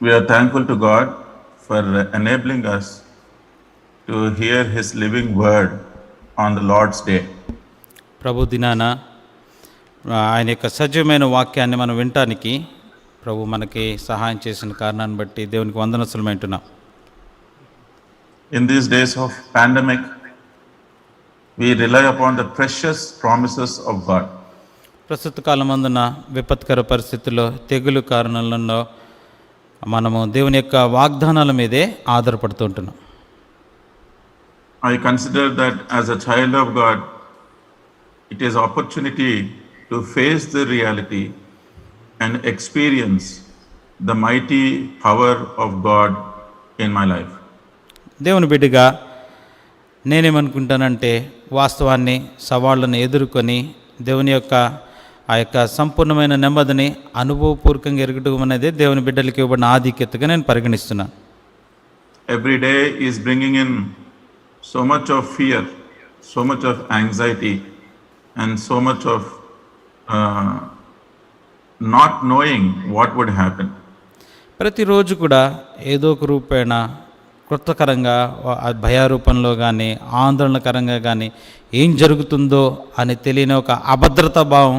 We are thankful to God for enabling us to hear His living word on the Lord's Day. ప్రభు దినాన ఆయన యొక్క సజీవమైన వాక్యాన్ని మనం వినటానికి ప్రభు మనకి సహాయం చేసిన కారణాన్ని బట్టి దేవునికి వందనస్తులం అంటున్నాం. In these days of pandemic, we rely upon the precious promises of God. ప్రస్తుత కాలమందున విపత్కర పరిస్థితుల్లో తెగులు కారణాలలో మనము దేవుని యొక్క వాగ్దానాల మీదే ఆధారపడుతూ ఉంటున్నాం. I consider that as a child of God, it is opportunity to face the reality and experience the mighty power of God in my life. దేవుని బిడ్డగా నేనేమనుకుంటానంటే వాస్తవాన్ని సవాళ్ళను ఎదుర్కొని దేవుని యొక్క ఆ యొక్క సంపూర్ణమైన నెమ్మదిని అనుభవపూర్వకంగా ఎరగడం అనేది దేవుని బిడ్డలకి ఇవ్వబడిన ఆధిక్యతగా నేను పరిగణిస్తున్నాను. Every day is bringing in so much of fear, so much of anxiety, and so much of not knowing what would happen. ప్రతిరోజు కూడా ఏదో ఒక రూపేణ కృతకరంగా భయారూపంలో కానీ ఆందోళనకరంగా కానీ ఏం జరుగుతుందో అని తెలియని ఒక అభద్రతా భావం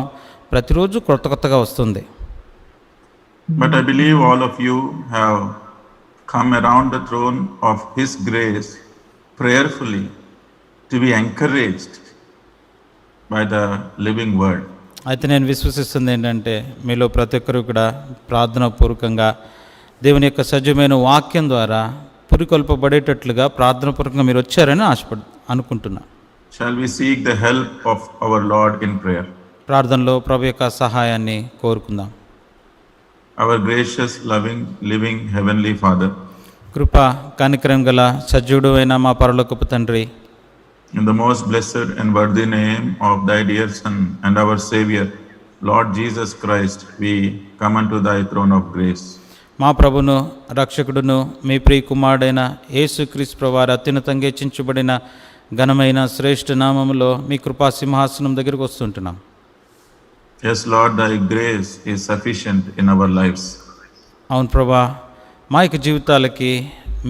ప్రతిరోజు కొత్తగా వస్తుంది. But I believe all of you have come around the throne of His grace prayerfully to be encouraged by the living word. అయితే నేను విశ్వసిస్తుంది ఏంటంటే మీలో ప్రతి ఒక్కరు కూడా ప్రార్థనాపూర్వకంగా దేవుని యొక్క సజీవమైన వాక్యం ద్వారా పురికొల్పబడేటట్లుగా ప్రార్థనాపూర్వకంగా మీరు వచ్చారని అనుకుంటున్నా. Shall we seek the help of our Lord in prayer? ప్రార్థనలో ప్రభు యొక్క సహాయాన్ని కోరుకుందాం. Our gracious, loving, living Heavenly Father, కృప కనికరం గల సజీవుడు అయిన మా పరలోకపు తండ్రి, in the most blessed and worthy name of Thy dear Son and our Savior, Lord Jesus Christ, we come unto Thy throne of grace. మా ప్రభును రక్షకుడును మీ ప్రియ కుమారుడైన యేసుక్రీస్తు ప్రభువారి అత్యున్నతంగా హెచ్చించబడిన ఘనమైన శ్రేష్ఠ నామములో మీ కృపా సింహాసనం దగ్గరికి వస్తుంటున్నాం. Yes, Lord, Thy grace is sufficient in our lives. అవును ప్రభా, మా యొక్క జీవితాలకి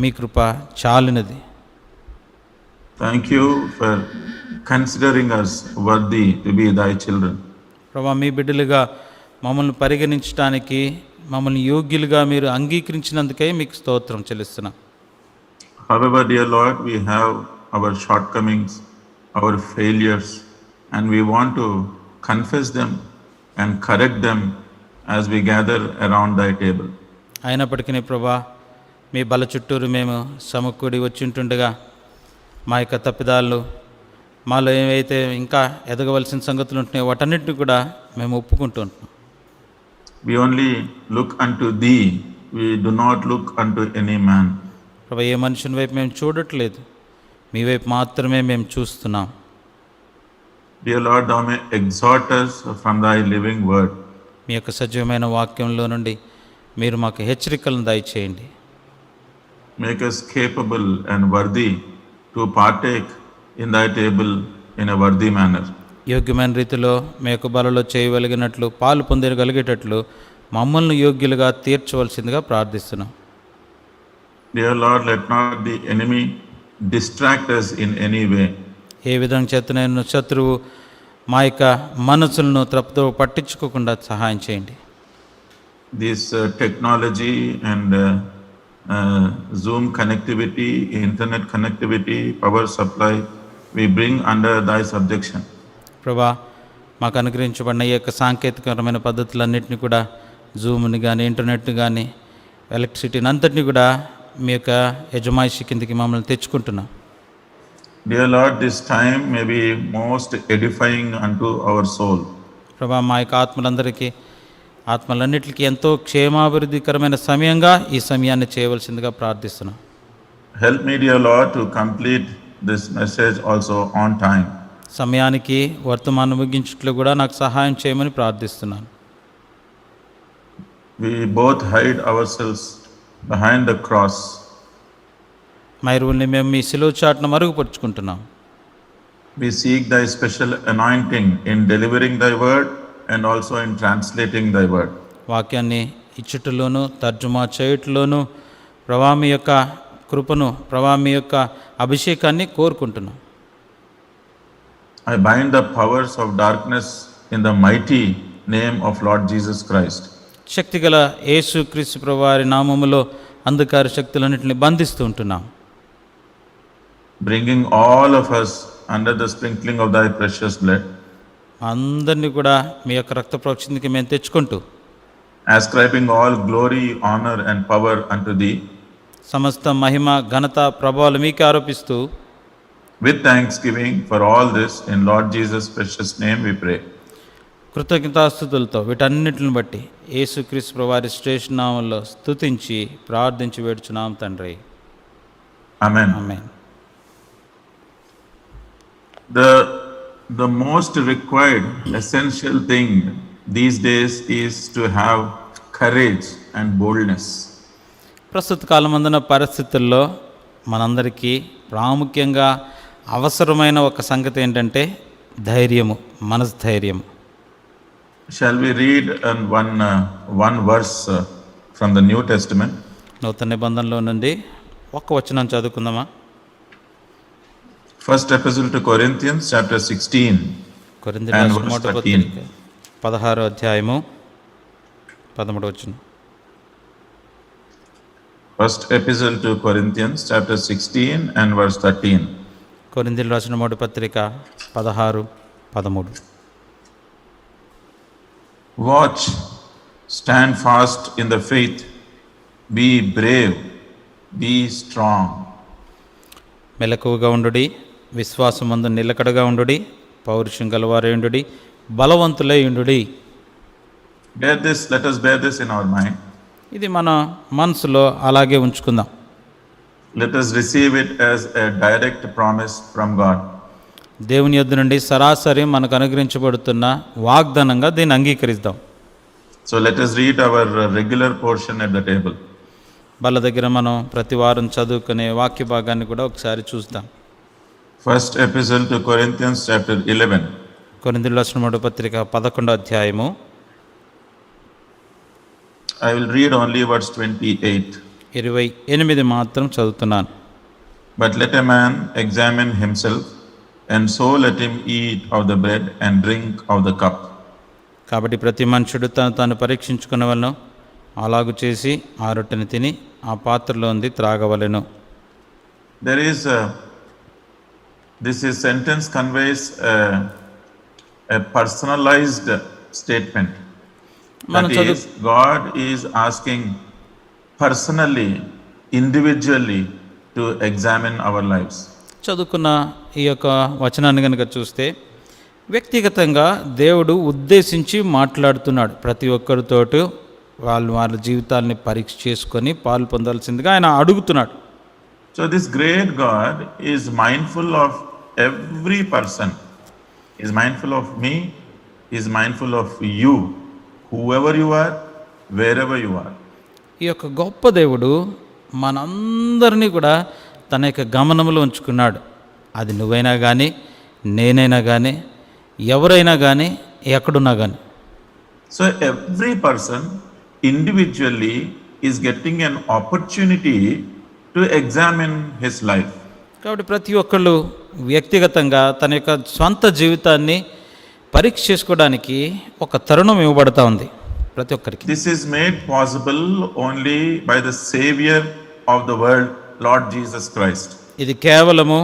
మీ కృప చాలినది. Thank you for considering us worthy to be Thy children. ప్రభా, మీ బిడ్డలుగా మమ్మల్ని పరిగణించడానికి మమ్మల్ని యోగ్యులుగా మీరు అంగీకరించినందుకే మీకు స్తోత్రం చెల్లిస్తున్నాం. However, dear Lord, we have our shortcomings, our failures, and we want to confess them and correct them as we gather around Thy table. అయినప్పటికీ ప్రభా, మీ బల చుట్టూరు మేము సమకూడి వచ్చింటుండగా మా యొక్క తప్పిదాలు, మాలో ఏవైతే ఇంకా ఎదగవలసిన సంగతులు ఉంటున్నాయో వాటన్నిటిని కూడా మేము ఒప్పుకుంటూ ఉంటున్నాం. We only look unto Thee, we do not look unto any man. ప్రభా, ఏ మనుషుని వైపు మేము చూడట్లేదు, మీ వైపు మాత్రమే మేము చూస్తున్నాం. Dear Lord, Thou may exhort us from Thy living word. మీ యొక్క సజీవమైన వాక్యంలో నుండి మీరు మాకు హెచ్చరికలను దయచేయండి. Make us capable and worthy to partake in Thy table in a worthy manner. యోగ్యమైన రీతిలో మీ యొక్క బలలో చేయగలిగినట్లు పాలు పొందగలిగేటట్లు మమ్మల్ని యోగ్యులుగా తీర్చవలసిందిగా ప్రార్థిస్తున్నాం. Dear Lord, let not the enemy distract us in any way. ఏ విధంగా చేతనైన శత్రువు మా యొక్క మనసులను తప్పుతో పట్టించుకోకుండా సహాయం చేయండి. This technology and Zoom connectivity, internet connectivity, power supply, we bring under Thy subjection. ప్రభా, మాకు అనుగ్రహించబడిన ఈ యొక్క సాంకేతికమైన పద్ధతులన్నింటినీ కూడా, జూమ్ని కానీ ఇంటర్నెట్ని కానీ ఎలక్ట్రిసిటీని అంతటినీ కూడా మీ యొక్క యజమాయిషి కిందికి మమ్మల్ని తెచ్చుకుంటున్నాం. Dear Lord, this time may be most edifying unto our soul. ప్రభా, మా యొక్క ఆత్మలన్నిటికీ ఎంతో క్షేమాభివృద్ధికరమైన సమయంగా ఈ సమయాన్ని చేయవలసిందిగా ప్రార్థిస్తున్నాం. Help me, dear Lord, to complete this message also on time. సమయానికి వర్తమానం ముగించుట్లో కూడా నాకు సహాయం చేయమని ప్రార్థిస్తున్నాను. We both hide ourselves behind the cross. మైరువుల్ని మేము మీ శిలువ చాటును మరుగుపరుచుకుంటున్నాం. We seek Thy special anointing in delivering Thy word and also in translating Thy word. వాక్యాన్ని ఇచ్చుటలోను తర్జుమా చేయుటలోను ప్రభా మీ యొక్క కృపను, ప్రభా మీ యొక్క అభిషేకాన్ని కోరుకుంటున్నాం. I bind the powers of darkness in the mighty name of Lord Jesus Christ. శక్తిగల యేసు క్రీస్తు ప్రభువారి నామములో అంధకార శక్తులన్నింటినీ బంధిస్తూ ఉంటున్నాం. Bringing all of us under the sprinkling of thy precious blood. అందరినీ కూడా మీ యొక్క రక్త ప్రోక్షణకి మేము తెచ్చుకుంటూ Ascribing all glory, honor and power unto thee. సమస్త మహిమ ఘనత ప్రభావాలు మీకే ఆరోపిస్తూ With thanksgiving for all this in Lord Jesus' precious name we pray. కృతజ్ఞతాస్తుతులతో వీటన్నిటిని బట్టి యేసుక్రీస్తు ప్రభువారి శ్రేష్ఠ నామంలో స్తుతించి ప్రార్థించి వేడుచున్నాం తండ్రి. Amen. Amen. The most required essential thing these days is to have courage and boldness. ప్రస్తుత కాలమందున పరిస్థితుల్లో మనందరికీ ప్రాముఖ్యంగా అవసరమైన ఒక సంగతి ఏంటంటే ధైర్యము, మనస్థైర్యము. Shall we read one verse from the New Testament? నూతన నిబంధనలో నుండి ఒక వచనం చదువుకుందామా? First Epistle to Corinthians, chapter 16. కొరింథీయులకు And రాసిన verse మొదటి 13. పత్రిక 16వ అధ్యాయము 13వ వచనం. First Epistle to Corinthians, chapter 16 and verse 13. కొరింథీయులకు రాసిన మొదటి పత్రిక 16-13. Watch, stand fast in the faith, be brave, be strong. మెలకువగా ఉండుడి, విశ్వాసమందు నిలకడగా ఉండుడి, పౌరుషం గలవారై ఉండుడి, బలవంతులై ఉండుడి. Let us bear this in our mind. ఇది మన మనసులో అలాగే ఉంచుకుందాం. Let us receive it as a direct promise from God. దేవుని యొద్ద నుండి సరాసరి మనకు అనుగ్రహించబడుతున్న వాగ్దానంగా దీన్ని అంగీకరిద్దాం. So let us read our regular portion at the table. బల్ల దగ్గర మనం ప్రతి వారం చదువుకునే వాక్య భాగాన్ని కూడా ఒకసారి చూద్దాం. First Epistle to Corinthians, chapter 11. కొరింథీయులకు రాసిన మొదటి పత్రిక 11వ అధ్యాయము. I will read only verse 28. 28 మాత్రం చదువుతున్నాను. But let a man examine himself, and so let him eat of the bread and drink of the cup. కాబట్టి ప్రతి మనుషుడు తాను పరీక్షించుకునవలెను, అలాగు చేసి ఆ రొట్టెని తిని ఆ పాత్రలో ఉంది త్రాగవలెను. This sentence conveys a personalized statement. That is, God is asking personally, individually to examine our lives. చదువుకున్న ఈ యొక్క వచనాన్ని కనుక చూస్తే వ్యక్తిగతంగా దేవుడు ఉద్దేశించి మాట్లాడుతున్నాడు. ప్రతి ఒక్కరితోటి వాళ్ళ జీవితాన్ని పరీక్ష చేసుకొని పాలు పొందాల్సిందిగా ఆయన అడుగుతున్నాడు. So this great God is mindful of every person. He is mindful of me, he is mindful of you, whoever you are, wherever you are. ఈ యొక్క గొప్ప దేవుడు మనందరినీ కూడా తన యొక్క గమనంలో ఉంచుకున్నాడు. అది నువ్వైనా కానీ, నేనైనా కానీ, ఎవరైనా కానీ, ఎక్కడున్నా కానీ. So every person individually is getting an opportunity to examine his life. కాబట్టి ప్రతి ఒక్కళ్ళు వ్యక్తిగతంగా తన యొక్క స్వంత జీవితాన్ని పరీక్ష చేసుకోవడానికి ఒక తరుణం ఇవ్వబడతా ఉంది ప్రతి ఒక్కరికి. This is made possible only by the Savior of the world, Lord Jesus Christ. ఇది కేవలము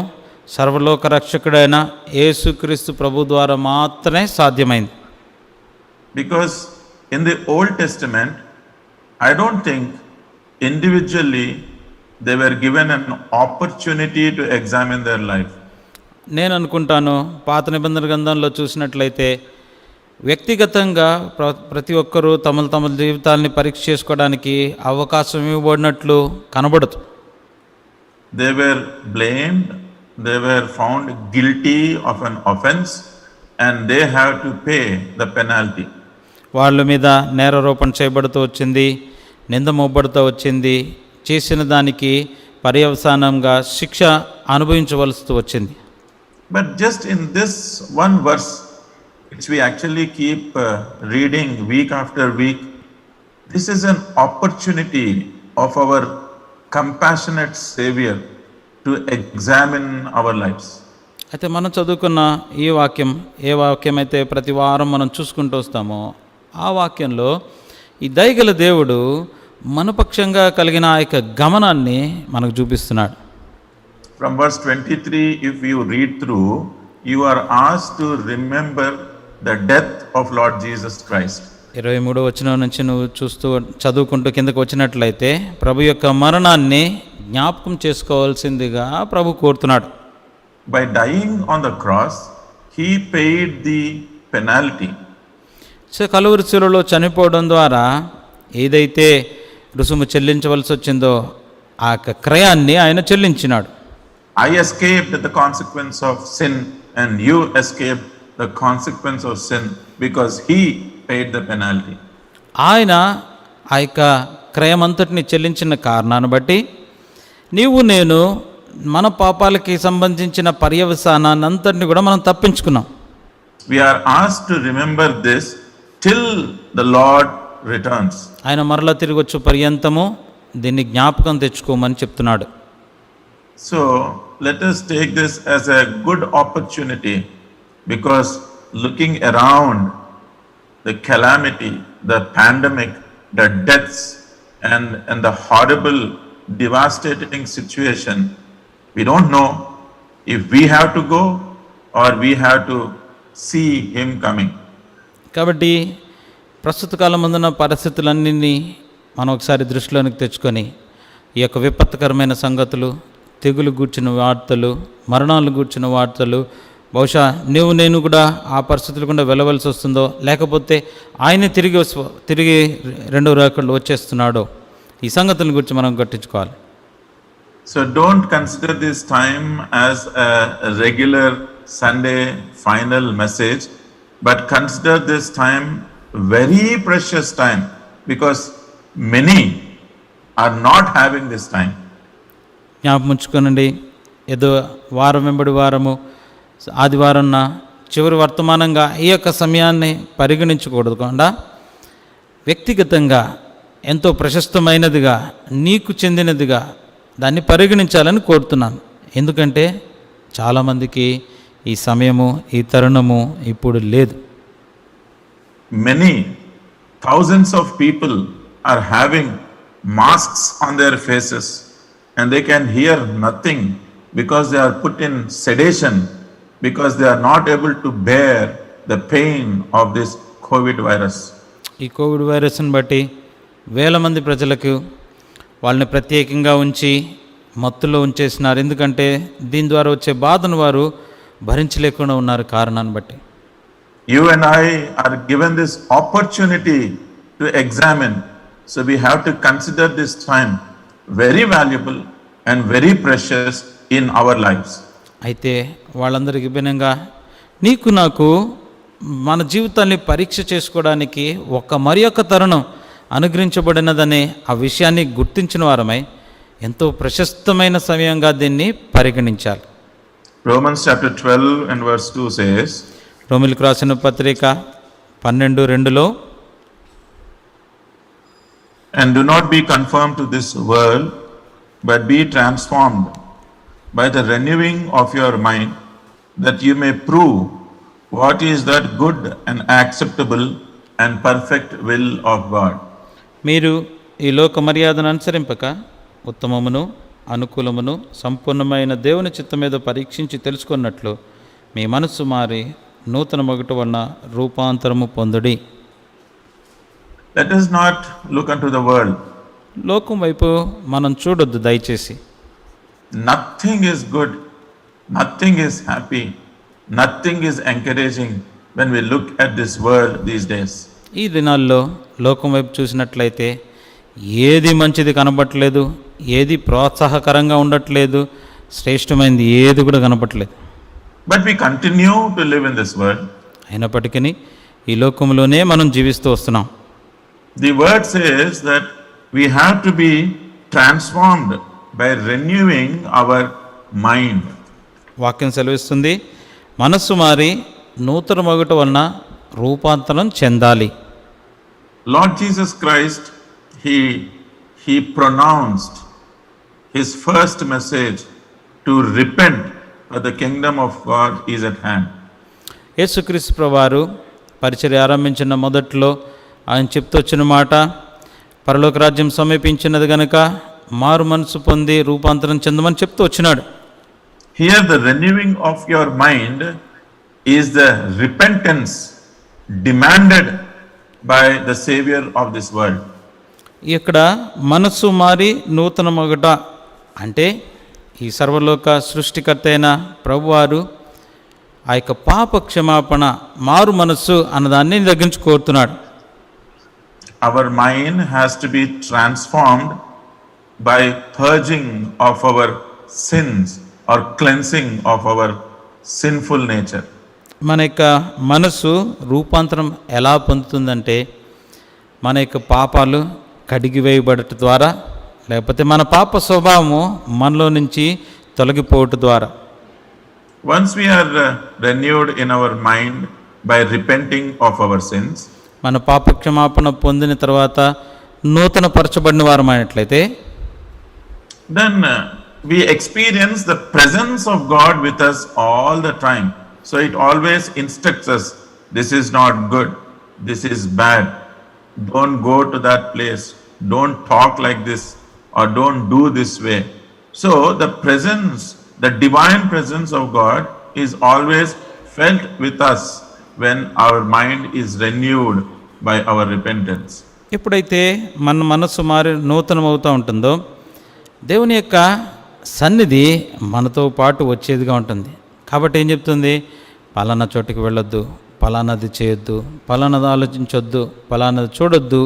సర్వలోక రక్షకుడైన యేసుక్రీస్తు ప్రభు ద్వారా మాత్రమే సాధ్యమైంది. Because in the Old Testament, I don't think individually they were given an opportunity to examine their life. నేను అనుకుంటాను పాత నిబంధన గ్రంథంలో చూసినట్లయితే వ్యక్తిగతంగా ప్రతి ఒక్కరూ తమ జీవితాలని పరీక్ష చేసుకోవడానికి అవకాశం ఇవ్వబడినట్లు కనబడదు. They were blamed, they were found guilty of an offense, and they have to pay the penalty. వాళ్ళ మీద నేరారోపణ చేయబడుతూ వచ్చింది, నింద మోపబడుతూ వచ్చింది, చేసిన దానికి పర్యవసానంగా శిక్ష అనుభవించవలసి వచ్చింది. But just in this one verse, which we actually keep reading week after week, This is an opportunity of our compassionate Savior to examine our lives. అయితే మనం చదువుకున్న ఈ వాక్యం ఏ వాక్యం అయితే ప్రతి వారం మనం చూసుకుంటూ వస్తామో ఆ వాక్యంలో ఈ దయగల దేవుడు మనపక్షంగా కలిగిన ఆ యొక్క గమనాన్ని మనకు చూపిస్తున్నాడు. From verse 23, if you read through, you are asked to remember the death of Lord Jesus Christ. 23వ వచనం నుంచి నువ్వు చదువుకుంటూ కిందకు వచ్చినట్లయితే ప్రభు యొక్క మరణాన్ని జ్ఞాపకం చేసుకోవాల్సిందిగా ప్రభు కోరుతున్నాడు. By dying on the cross, he paid the penalty. So Calvary శిలువలో చనిపోవడం ద్వారా ఏదైతే రుసుము చెల్లించవలసి వచ్చిందో ఆ యొక్క క్రయాన్ని ఆయన చెల్లించినాడు. I escaped the consequence of sin and you escaped the consequence of sin because he paid the penalty. ఆయన ఆ యొక్క క్రయమంతటిని చెల్లించిన కారణాన్ని బట్టి నీవు నేను మన పాపాలకి సంబంధించిన పర్యవసానాన్ని అంతటిని కూడా మనం తప్పించుకున్నాం. We are asked to remember this till the Lord returns. ఆయన మరలా తిరిగి వచ్చు పర్యంతము దీన్ని జ్ఞాపకం తెచ్చుకోమని చెప్తున్నాడు. So let us take this as a good opportunity, because looking around the calamity, the pandemic, the deaths and the horrible devastating situation, we don't know if we have to go or we have to see him coming. కాబట్టి ప్రస్తుత కాలం ముందున్న పరిస్థితులన్నీ మనం ఒకసారి దృష్టిలోనికి తెచ్చుకొని ఈ యొక్క విపత్కరమైన సంగతులు, తెగులు గూర్చిన వార్తలు, మరణాలు గూర్చిన వార్తలు, బహుశా నేను కూడా ఆ పరిస్థితులు గుండా వెళ్ళవలసి వస్తుందో లేకపోతే ఆయన తిరిగి రెండో రాకడలో వచ్చేస్తున్నాడో ఈ సంగతుల గురించి మనం గట్టించుకోవాలి. So don't consider this time as a regular Sunday final message, but consider this time very precious time, because many are not having this time. జ్ఞాపకముంచుకోనండి, ఏదో వారం వెంబడి వారము ఆదివారం చివరి వర్తమానంగా ఈ యొక్క సమయాన్ని పరిగణించకూడదు కాకుండా వ్యక్తిగతంగా ఎంతో ప్రశస్తమైనదిగా నీకు చెందినదిగా దాన్ని పరిగణించాలని కోరుతున్నాను. ఎందుకంటే చాలామందికి ఈ సమయము ఈ తరుణము ఇప్పుడు లేదు. Many thousands of people are having masks on their faces and they can hear nothing because they are put in sedation, because they are not able to bear the pain of this COVID virus. ఈ Covid వైరస్ని బట్టి వేల మంది ప్రజలకు వాళ్ళని ప్రత్యేకంగా ఉంచి మత్తులో ఉంచేసినారు. ఎందుకంటే దీని ద్వారా వచ్చే బాధను వారు భరించలేకుండా ఉన్నారు కారణాన్ని బట్టి. You and I are given this opportunity to examine, so we have to consider this time very valuable and very precious in our lives. అయితే వాళ్ళందరికీ భిన్నంగా నీకు నాకు మన జీవితాన్ని పరీక్ష చేసుకోవడానికి మరి యొక్క తరుణం అనుగ్రహించబడినదనే ఆ విషయాన్ని గుర్తించిన వారమై ఎంతో ప్రశస్తమైన సమయంగా దీన్ని పరిగణించాలి. Romans chapter 12 and verse 2 says, రోమిలకు రాసిన పత్రిక 12:2 And do not be conformed to this world, but be transformed by the renewing of your mind, that you may prove what is that good and acceptable and perfect will of God. మీరు ఈ లోక మర్యాదను అనుసరింపక ఉత్తమమును అనుకూలమును సంపూర్ణమైన దేవుని చిత్తం మీద పరీక్షించి తెలుసుకున్నట్లు మీ మనస్సు మారి నూతన మొగటు వలన రూపాంతరము పొందుడి. Let us not look unto the world. లోకం వైపు మనం చూడొద్దు దయచేసి. Nothing is good, nothing is happy, nothing is encouraging when we look at this world these days. ఈ దినాల్లో లోకం వైపు చూసినట్లయితే ఏది మంచిది కనబట్టలేదు, ఏది ప్రోత్సాహకరంగా ఉండట్లేదు, శ్రేష్టమైనది ఏది కూడా కనబట్టలేదు. But we continue to live in this world. అయినప్పటికీ ఈ లోకంలోనే మనం జీవిస్తూ వస్తున్నాం. The word says that we have to be transformed by renewing our mind. వాక్యం సెలవిస్తుంది, మనస్సు మారి నూతన మొగట వలన రూపాంతరం చెందాలి. Lord Jesus Christ he pronounced his first message to repent, for the kingdom of God is at hand. యేసుక్రీస్తు ప్రభువారు పరిచర్య ఆరంభించిన మొదట్లో ఆయన చెప్తూ వచ్చిన మాట, పరలోక రాజ్యం సమీపించినది గనుక మారు మనసు పొంది రూపాంతరం చెందమని చెప్తూ వచ్చినాడు. Here the renewing of your mind is the repentance demanded by the Savior of this world. ఇక్కడ మనస్సు మారి నూతనమగుట అంటే ఈ సర్వలోక సృష్టికర్త అయిన ప్రభువారు ఆ యొక్క పాప క్షమాపణ మారు మనస్సు అన్నదాన్ని దగ్గరించి కోరుతున్నాడు. Our mind has to be transformed by purging of our sins or cleansing of our sinful nature. మన యొక్క మనసు రూపాంతరం ఎలా పొందుతుందంటే మన యొక్క పాపాలు కడిగివేయబడట ద్వారా, లేకపోతే మన పాప స్వభావము మనలో నుంచి తొలగిపోవట ద్వారా. Once we are renewed in our mind by repenting of our sins, మన పాప క్షమాపణ పొందిన తర్వాత నూతన పరచబడిన వారమైనట్లయితే then we experience the presence of God with us all the time. So it always instructs us, this is not good, this is bad, don't go to that place, don't talk like this, or don't do this way. So the presence, the divine presence of God is always felt with us when our mind is renewed by our repentance. ఎప్పుడైతే మన మనస్సు మారి నూతనమవుతూ ఉంటుందో దేవుని యొక్క సన్నిధి మనతో పాటు వచ్చేదిగా ఉంటుంది. కాబట్టి ఏం చెప్తుంది? పలానా చోటుకి వెళ్ళొద్దు, పలానాది చేయొద్దు, పలానాది ఆలోచించొద్దు, పలానాది చూడొద్దు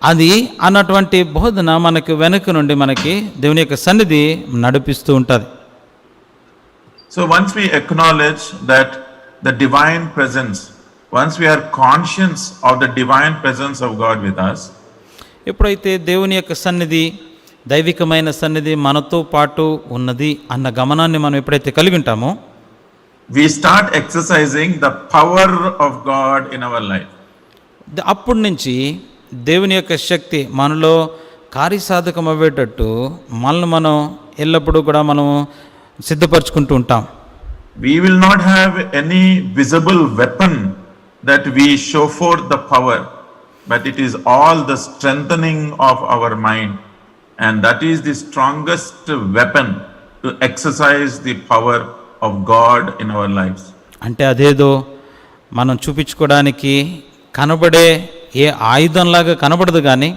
అది అన్నటువంటి బోధన మనకి వెనుక నుండి మనకి దేవుని యొక్క సన్నిధి నడిపిస్తూ ఉంటుంది. So once we acknowledge that the divine presence, once we are conscious of the divine presence of God with us, ఎప్పుడైతే దేవుని యొక్క సన్నిధి, దైవికమైన సన్నిధి మనతో పాటు ఉన్నది అన్న గమనాన్ని మనం ఎప్పుడైతే కలిగి ఉంటామో we start exercising the power of God in our life. అప్పటి నుంచి దేవుని యొక్క శక్తి మనలో కార్యసాధకం అయ్యేటట్టు మనల్ని మనం ఎల్లప్పుడూ కూడా మనం సిద్ధపరచుకుంటూ ఉంటాం. We will not have any visible weapon that we show forth the power, but it is all the strengthening of our mind, and that is the strongest weapon to exercise the power of God in our lives. అంటే అదేదో మనం చూపించుకోవడానికి కనబడే ఏ ఆయుధంలాగా కనబడదు, కానీ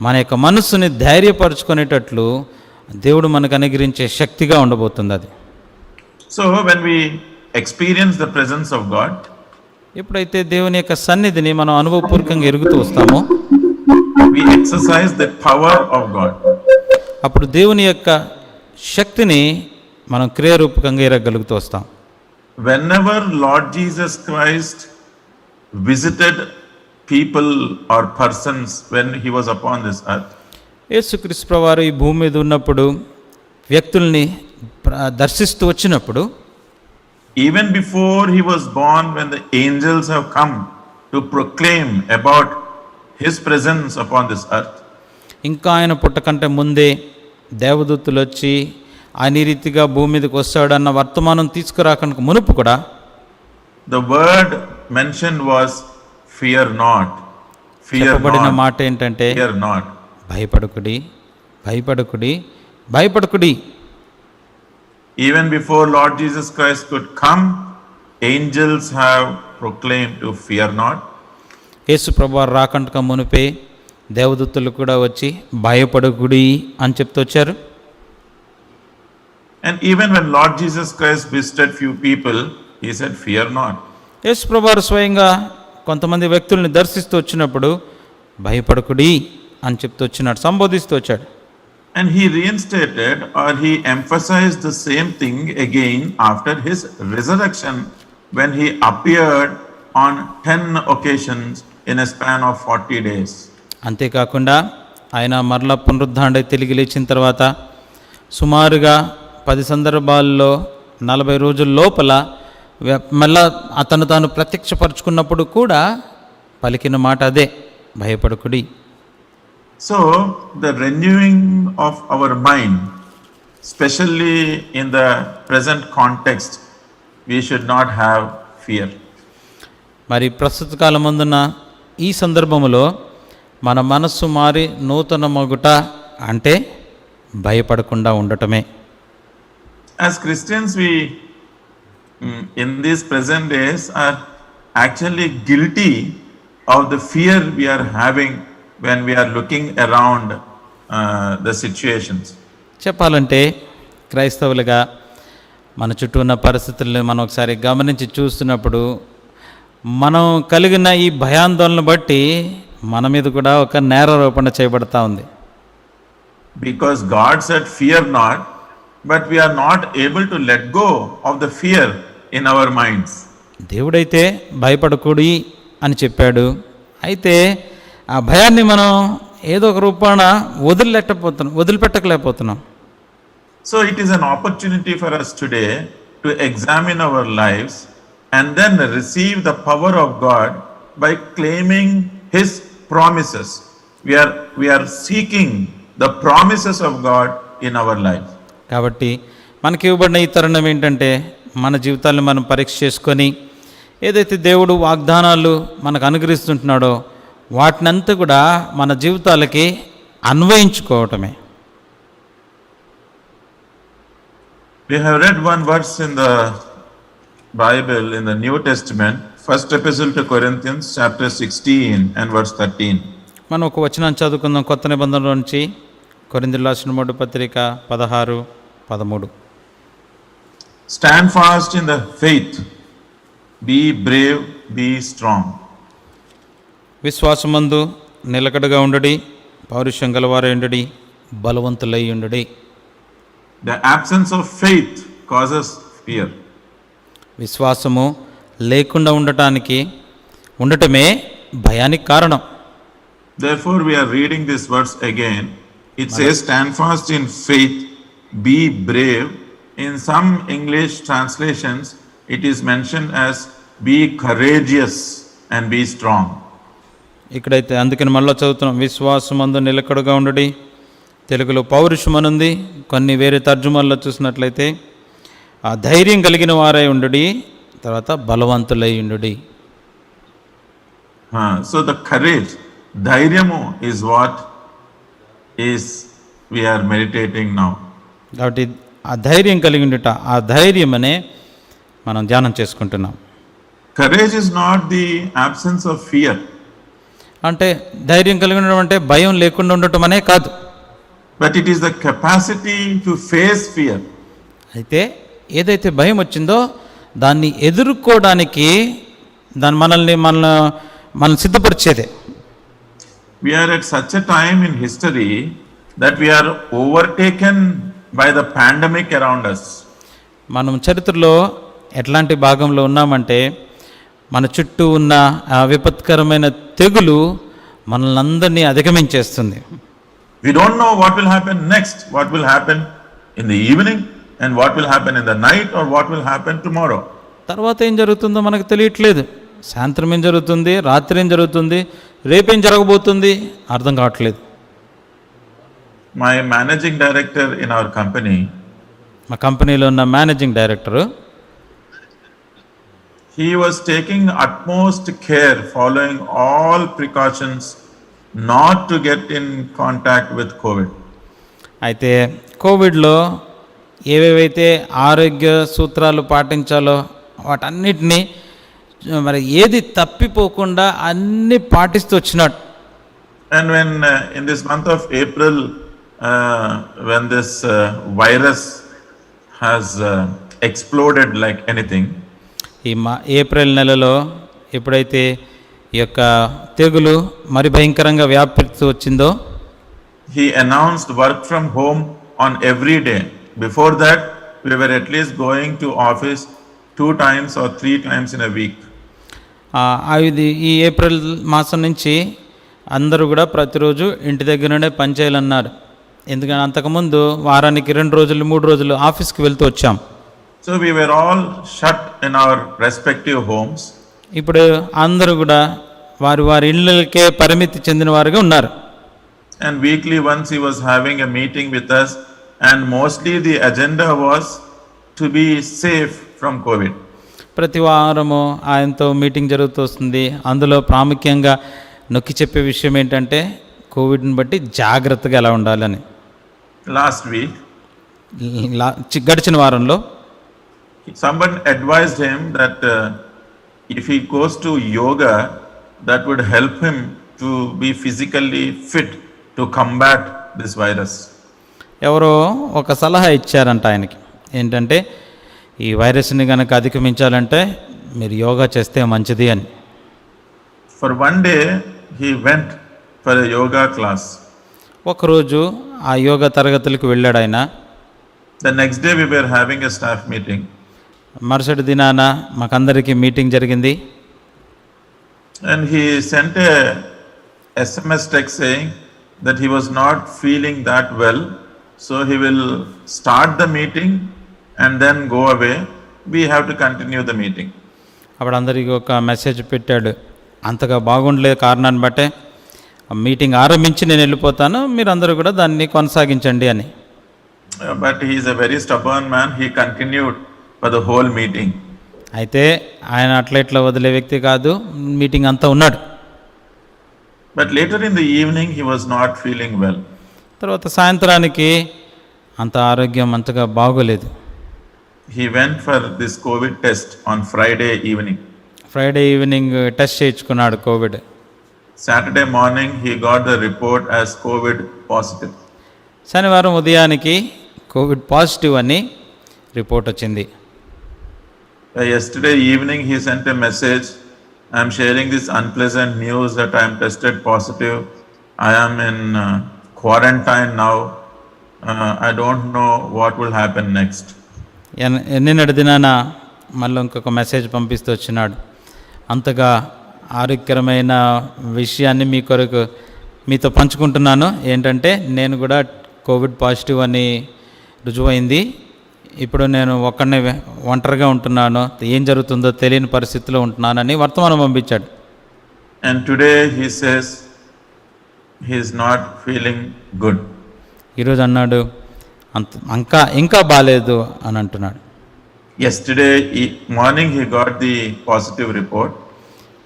మన యొక్క మనస్సుని ధైర్యపరచుకునేటట్లు దేవుడు మనకు అనుగ్రహించే శక్తిగా ఉండబోతుంది అది. So when we experience the presence of God, ఎప్పుడైతే దేవుని యొక్క సన్నిధిని మనం అనుభవపూర్వకంగా ఎరుగుతూ వస్తామో we exercise the power of God. అప్పుడు దేవుని యొక్క శక్తిని మనం క్రియారూపకంగా ఎరగలుగుతూ వస్తాం. Whenever Lord Jesus Christ visited people or persons when he was upon this earth, యేసుక్రీస్తు ప్రభువారు ఈ భూమి మీద ఉన్నప్పుడు వ్యక్తుల్ని దర్శిస్తూ వచ్చినప్పుడు, even before he was born, when the angels have come to proclaim about his presence upon this earth, ఇంకా ఆయన పుట్టకంటే ముందే దేవదూతులు వచ్చి ఆయన ఈ రీతిగా భూమి మీదకి వస్తాడన్న వర్తమానం తీసుకురాకనకు మునుపు కూడా the word mentioned was fear not, fear చెప్పబడిన not, మాట ఏంటంటే fear not. భయపడకుడి, భయపడకుడి, భయపడకుడి. Even before Lord Jesus Christ could come, angels have proclaimed to fear not. యేసు ప్రభువారు రాకంటక మునిపే దేవదూతలు కూడా వచ్చి భయపడకుడి అని చెప్తూ వచ్చారు. And even when Lord Jesus Christ visited few people, he said, fear not. యేసు ప్రభువారు స్వయంగా కొంతమంది వ్యక్తుల్ని దర్శిస్తూ వచ్చినప్పుడు భయపడకుడి అని చెప్తూ వచ్చినాడు, సంబోధిస్తూ వచ్చాడు. And he reinstated, or he emphasized the same thing again after his resurrection, when he appeared on 10 occasions in a span of 40 days. అంతేకాకుండా ఆయన మరలా పునరుద్ధాండ తిరిగి లేచిన తర్వాత సుమారుగా 10 సందర్భాల్లో 40 రోజుల లోపల మళ్ళా అతను తాను ప్రత్యక్షపరుచుకున్నప్పుడు కూడా పలికిన మాట అదే, భయపడకుడి. So, the renewing of our mind, especially in the present context, we should not have fear. మరి ప్రస్తుత కాలమందున ఈ సందర్భములో మన మనస్సు మారి నూతన మగుట అంటే భయపడకుండా ఉండటమే. As Christians, we in these present days are actually guilty of the fear we are having when we are looking around the situations. చెప్పాలంటే క్రైస్తవులుగా మన చుట్టూ ఉన్న పరిస్థితులను మనం ఒకసారి గమనించి చూస్తున్నప్పుడు మనం కలిగిన ఈ భయాందోళన బట్టి మన మీద కూడా ఒక నేరారోపణ చేయబడతా ఉంది. Because God said, "Fear not," but we are not able to let go of the fear in our minds. దేవుడైతే భయపడకూడి అని చెప్పాడు. అయితే ఆ భయాన్ని మనం ఏదో ఒక రూపాన వదిలిపెట్టలేకపోతున్నాం. So it is an opportunity for us today to examine our lives and then receive the power of God by claiming His promises. We are seeking the promises of God in our life. కాబట్టి మనకి ఇవ్వబడిన ఈ తరుణం ఏంటంటే మన జీవితాలను మనం పరీక్ష చేసుకొని ఏదైతే దేవుడు వాగ్దానాలు మనకు అనుగ్రహిస్తుంటున్నాడో వాటినంతా కూడా మన జీవితాలకి అన్వయించుకోవటమే. We have read one verse in the Bible in the New Testament, First Epistle to Corinthians, chapter 16 and verse 13. మనం ఒక వచనాన్ని చదువుకుందాం కొత్త నిబంధనలో నుంచి. కొరింథీయులకు రాసిన మొదటి పత్రిక 16:13. Stand fast in the faith, be brave, be strong. విశ్వాసమందు నిలకడగా ఉండడి, పౌరుషం గలవారై ఉండడి, బలవంతులై ఉండడి. The absence of faith causes fear. విశ్వాసము లేకుండా ఉండటమే భయానికి కారణం. Therefore, we are reading this verse again. It says, "Stand fast in faith, be brave." In some English translations, it is mentioned as "be courageous and be strong." ఇక్కడైతే అందుకని మళ్ళీ చదువుతున్నాం. విశ్వాసమందు నిలకడగా ఉండడి, తెలుగులో పౌరుషమనుంది. కొన్ని వేరే తర్జుమాల్లో చూసినట్లయితే ఆ ధైర్యం కలిగిన వారై ఉండడి, తర్వాత బలవంతులై ఉండడి. So the courage, dhairyamu is what is we are meditating now. కాబట్టి ఆ ధైర్యం కలిగి ఉండట, ఆ ధైర్యం అనే మనం ధ్యానం చేసుకుంటున్నాం. Courage is not the absence of fear. అంటే ధైర్యం కలిగి ఉండడం అంటే భయం లేకుండా ఉండటం అనే కాదు, but it is the capacity to face fear. అయితే ఏదైతే భయం వచ్చిందో దాన్ని ఎదుర్కోవడానికి మనల్ని సిద్ధపరిచేదే. We are at such a time in history that we are overtaken by the pandemic around us. మనం చరిత్రలో ఎట్లాంటి భాగంలో ఉన్నామంటే మన చుట్టూ ఉన్న ఆ విపత్కరమైన తెగులు మనల్ని అందరినీ అధిగమించేస్తుంది. We don't know what will happen next, what will happen in the evening and what will happen in the night or what will happen tomorrow. తర్వాత ఏం జరుగుతుందో మనకు తెలియట్లేదు. సాయంత్రం ఏం జరుగుతుంది, రాత్రి ఏం జరుగుతుంది, రేపేం జరగబోతుంది అర్థం కావట్లేదు. My managing director in our company, మా కంపెనీలో ఉన్న managing director, he was taking utmost care, following all precautions not to get in contact with COVID. అయితే కోవిడ్లో ఏవేవైతే ఆరోగ్య సూత్రాలు పాటించాలో వాటన్నిటినీ మరి ఏది తప్పిపోకుండా అన్నీ పాటిస్తూ వచ్చినాడు. And when in this month of April, when this virus has exploded like anything, ఈ ఏప్రిల్ నెలలో ఎప్పుడైతే ఈ యొక్క తెగులు మరి భయంకరంగా వ్యాపిస్తూ వచ్చిందో, he announced work from home on every day. Before that, we were at least going to office 2 times or 3 times in a week. ఇది ఈ ఏప్రిల్ మాసం నుంచి అందరూ కూడా ప్రతిరోజు ఇంటి దగ్గరనే పనిచేయాలన్నారు. ఎందుకంటే అంతకుముందు వారానికి 2 రోజులు 3 రోజులు ఆఫీస్కి వెళ్తూ వచ్చాం. So we were all shut in our respective homes. ఇప్పుడు అందరూ కూడా వారి ఇళ్ళకే పరిమితి చెందిన వారుగా ఉన్నారు. and weekly once he was having a meeting with us, and mostly the agenda was to be safe from COVID. ప్రతి వారము ఆయనతో మీటింగ్ జరుగుతూ వస్తుంది. అందులో ప్రాముఖ్యంగా నొక్కి చెప్పే విషయం ఏంటంటే కోవిడ్ని బట్టి జాగ్రత్తగా ఎలా ఉండాలని. Last week, గడిచిన వారంలో someone advised him that if he goes to yoga, that would help him to be physically fit to combat this virus. ఎవరో ఒక సలహా ఇచ్చారంట ఆయనకి. ఏంటంటే ఈ వైరస్ని కనుక అధిగమించాలంటే మీరు యోగా చేస్తే మంచిది అని. For one day, he went for a yoga class. ఒకరోజు ఆ యోగా తరగతులకు వెళ్ళాడు ఆయన. The next day we were having a staff meeting. మరుసటి దినాన మాకందరికీ మీటింగ్ జరిగింది. And he sent a SMS text saying that he was not feeling that well, so he will start the meeting and then go away. We have to continue the meeting. అప్పుడు అందరికీ ఒక message పెట్టాడు. అంతగా బాగుండలేదు కారణాన్ని బట్టే meeting ఆరంభించి నేను వెళ్ళిపోతాను, మీరు అందరూ కూడా దాన్ని కొనసాగించండి అని. But he is a very stubborn man. He continued for the whole meeting. అయితే ఆయన అట్లా వదిలే వ్యక్తి కాదు, మీటింగ్ అంతా ఉన్నాడు. But later in the evening he was not feeling well. తర్వాత సాయంత్రానికి అంత ఆరోగ్యం అంతగా బాగోలేదు. He went for this COVID test on Friday evening. Friday evening test చేయించుకున్నాడు Covid. Saturday morning he got the report as COVID positive. శనివారం ఉదయానికి Covid positive అని రిపోర్ట్ వచ్చింది. Yesterday evening he sent a message, I am sharing this unpleasant news that I am tested positive. I am in quarantine now. I don't know what will happen next. నిన్నటి దినాన మళ్ళీ ఇంకొక message పంపిస్తూ వచ్చినాడు. అంతగా ఆరోగ్యకరమైన విషయాన్ని మీ కొరకు మీతో పంచుకుంటున్నాను. ఏంటంటే నేను కూడా కోవిడ్ పాజిటివ్ అని రుజువైంది. ఇప్పుడు నేను ఒంటరిగా ఉంటున్నాను, ఏం జరుగుతుందో తెలియని పరిస్థితిలో ఉంటున్నానని వర్తమానం పంపించాడు. And today he says he is not feeling good. ఈరోజు అన్నాడు ఇంకా బాగాలేదు అని అంటున్నాడు. Yesterday morning he got the positive report.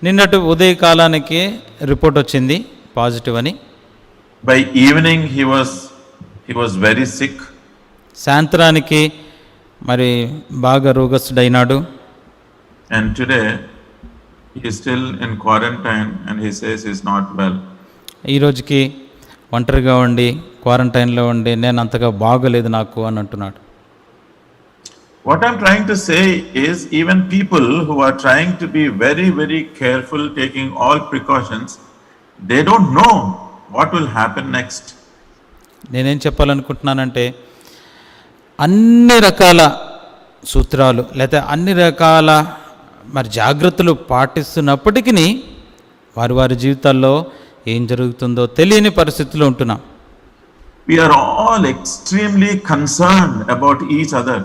నిన్నటి ఉదయకాలానికి రిపోర్ట్ వచ్చింది పాజిటివ్ అని. By evening he was very sick. సాయంత్రానికి మరి బాగా రోగస్తుడైనాడు. And today he is still in quarantine and he says he is not well. ఈ రోజుకి ఒంటరిగా ఉండి క్వారంటైన్లో ఉండి నేను అంతగా బాగోలేదు నాకు అని అంటున్నాడు. What I'm trying to say is even people who are trying to be very, very careful, taking all precautions, they don't know what will happen next. నేనేం చెప్పాలనుకుంటున్నానంటే అన్ని రకాల సూత్రాలు లేదా అన్ని రకాల మరి జాగ్రత్తలు పాటిస్తున్నప్పటికీ వారి జీవితాల్లో ఏం జరుగుతుందో తెలియని పరిస్థితిలో ఉంటున్నాం. We are all extremely concerned about each other.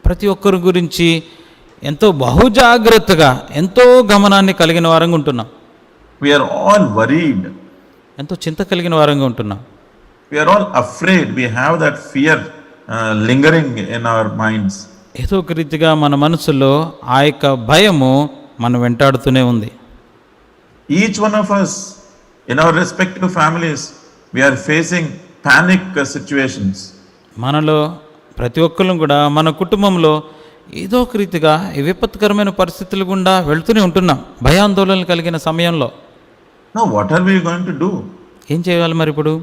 ప్రతి ఒక్కరి గురించి ఎంతో బహుజాగ్రత్తగా ఎంతో గమనాన్ని కలిగిన వారంగా ఉంటున్నాం. We are all worried. ఎంతో చింత కలిగిన వారంగా ఉంటున్నాం. We are all afraid. We have that fear lingering in our minds. ఏదో ఒక రీతిగా మన మనసులో ఆ యొక్క భయము మనం వెంటాడుతూనే ఉంది. Each one of us in our respective families, we are facing panic situations. మనలో ప్రతి ఒక్కరు కూడా మన కుటుంబంలో ఏదో ఒక రీతిగా ఈ విపత్కరమైన పరిస్థితులు గుండా వెళ్తూనే ఉంటున్నాం భయాందోళనలు కలిగిన సమయంలో. Now what are we going to do? ఏం చేయాలి మరి ఇప్పుడు?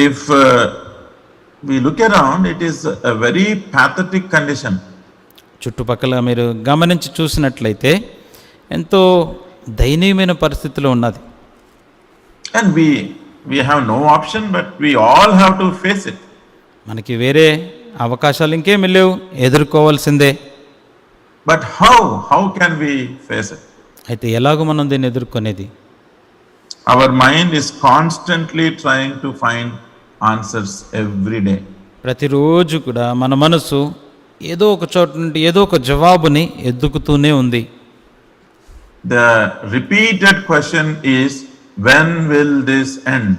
If we look around, it is a very pathetic condition. చుట్టుపక్కల మీరు గమనించి చూసినట్లయితే ఎంతో దయనీయమైన పరిస్థితిలో ఉన్నది. And we have no option, but we all have to face it. మనకి వేరే అవకాశాలు ఇంకేమీ లేవు, ఎదుర్కోవాల్సిందే. But how can we face it? అయితే ఎలాగో మనం దీన్ని ఎదుర్కొనేది? Our mind is constantly trying to find answers every day. ప్రతిరోజు కూడా మన మనసు ఏదో ఒక చోట నుండి ఏదో ఒక జవాబుని ఎదుగుతూనే ఉంది. The repeated question is, when will this end?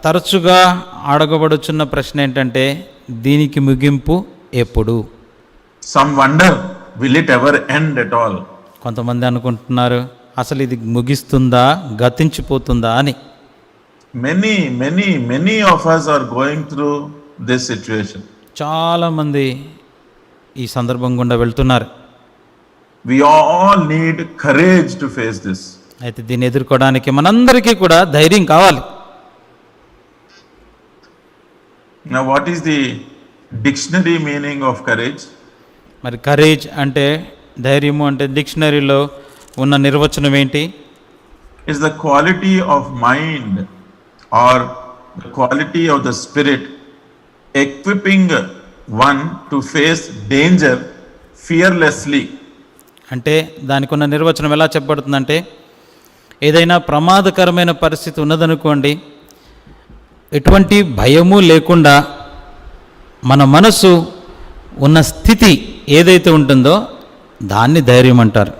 తరచుగా అడగబడుచున్న ప్రశ్న ఏంటంటే దీనికి ముగింపు ఎప్పుడు? Some wonder, will it ever end at all? కొంతమంది అనుకుంటున్నారు అసలు ఇది ముగిస్తుందా, గతించిపోతుందా అని. Many of us are going through this situation. చాలామంది ఈ సందర్భం గుండా వెళ్తున్నారు. We all need courage to face this. అయితే దీన్ని ఎదుర్కోవడానికి మనందరికీ కూడా ధైర్యం కావాలి. Now, what is the dictionary meaning of courage? మరి కరేజ్ అంటే, ధైర్యము అంటే డిక్షనరీలో ఉన్న నిర్వచనం ఏంటి? It's the quality of mind or the quality of the spirit equipping one to face danger fearlessly. అంటే దానికి ఉన్న నిర్వచనం ఎలా చెప్పబడుతుందంటే, ఏదైనా ప్రమాదకరమైన పరిస్థితి ఉన్నదనుకోండి, ఎటువంటి భయము లేకుండా మన మనసు ఉన్న స్థితి ఏదైతే ఉంటుందో దాన్ని ధైర్యం అంటారు.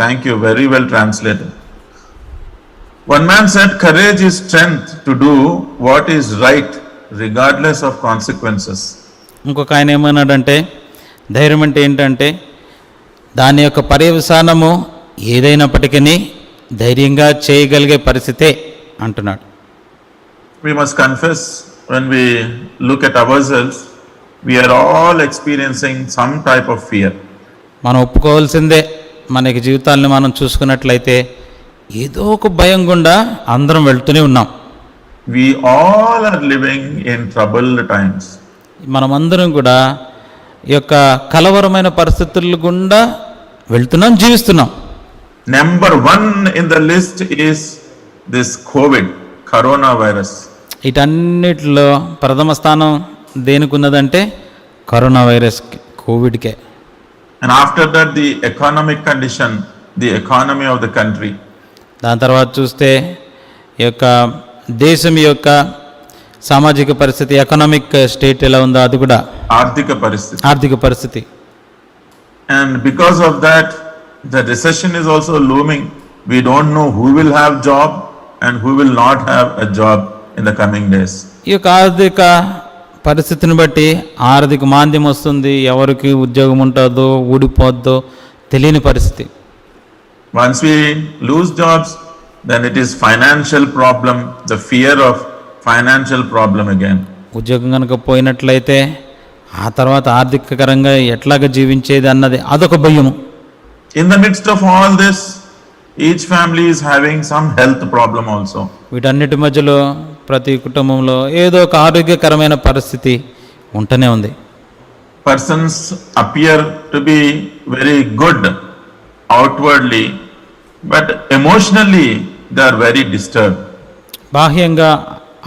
Thank you, very well translated. One man said, courage is strength to do what is right regardless of consequences. ఇంకొక ఆయన ఏమన్నాడంటే, ధైర్యం అంటే ఏంటంటే దాని యొక్క పర్యవసానము ఏదైనప్పటికీ ధైర్యంగా చేయగలిగే పరిస్థితే అంటున్నాడు. We must confess, when we look at ourselves, we are all experiencing some type of fear. మనం ఒప్పుకోవాల్సిందే, మనకి జీవితాలను మనం చూసుకున్నట్లయితే ఏదో ఒక భయం గుండా అందరం వెళ్తూనే ఉన్నాం. We all are living in troubled times. మనమందరం కూడా ఈ యొక్క కలవరమైన పరిస్థితుల గుండా వెళ్తున్నాం, జీవిస్తున్నాం. Number one in the list is this coronavirus. వీటన్నిటిలో ప్రథమ స్థానం దేనికి ఉన్నదంటే కరోనా వైరస్కి, కోవిడ్కే. And after that, the economic condition, the economy of the country. దాని తర్వాత చూస్తే ఈ యొక్క దేశం యొక్క సామాజిక పరిస్థితి, ఎకనామిక్ స్టేట్ ఎలా ఉందో అది కూడా, ఆర్థిక పరిస్థితి. And because of that, the recession is also looming. We don't know who will have job and who will not have a job in the coming days. ఈ యొక్క ఆర్థిక పరిస్థితిని బట్టి ఆర్థిక మాంద్యం వస్తుంది, ఎవరికి ఉద్యోగం ఉంటుందో ఊడిపోద్దో తెలియని పరిస్థితి. Once we lose jobs, then it is financial problem, the fear of financial problem again. ఉద్యోగం కనుక పోయినట్లయితే ఆ తర్వాత ఆర్థికకరంగా ఎట్లాగా జీవించేది అన్నది అదొక భయము. In the midst of all this, each family is having some health problem also. వీటన్నిటి మధ్యలో ప్రతి కుటుంబంలో ఏదో ఒక ఆరోగ్యకరమైన పరిస్థితి ఉంటూనే ఉంది. Persons appear to be very good outwardly, but emotionally they are very disturbed. బాహ్యంగా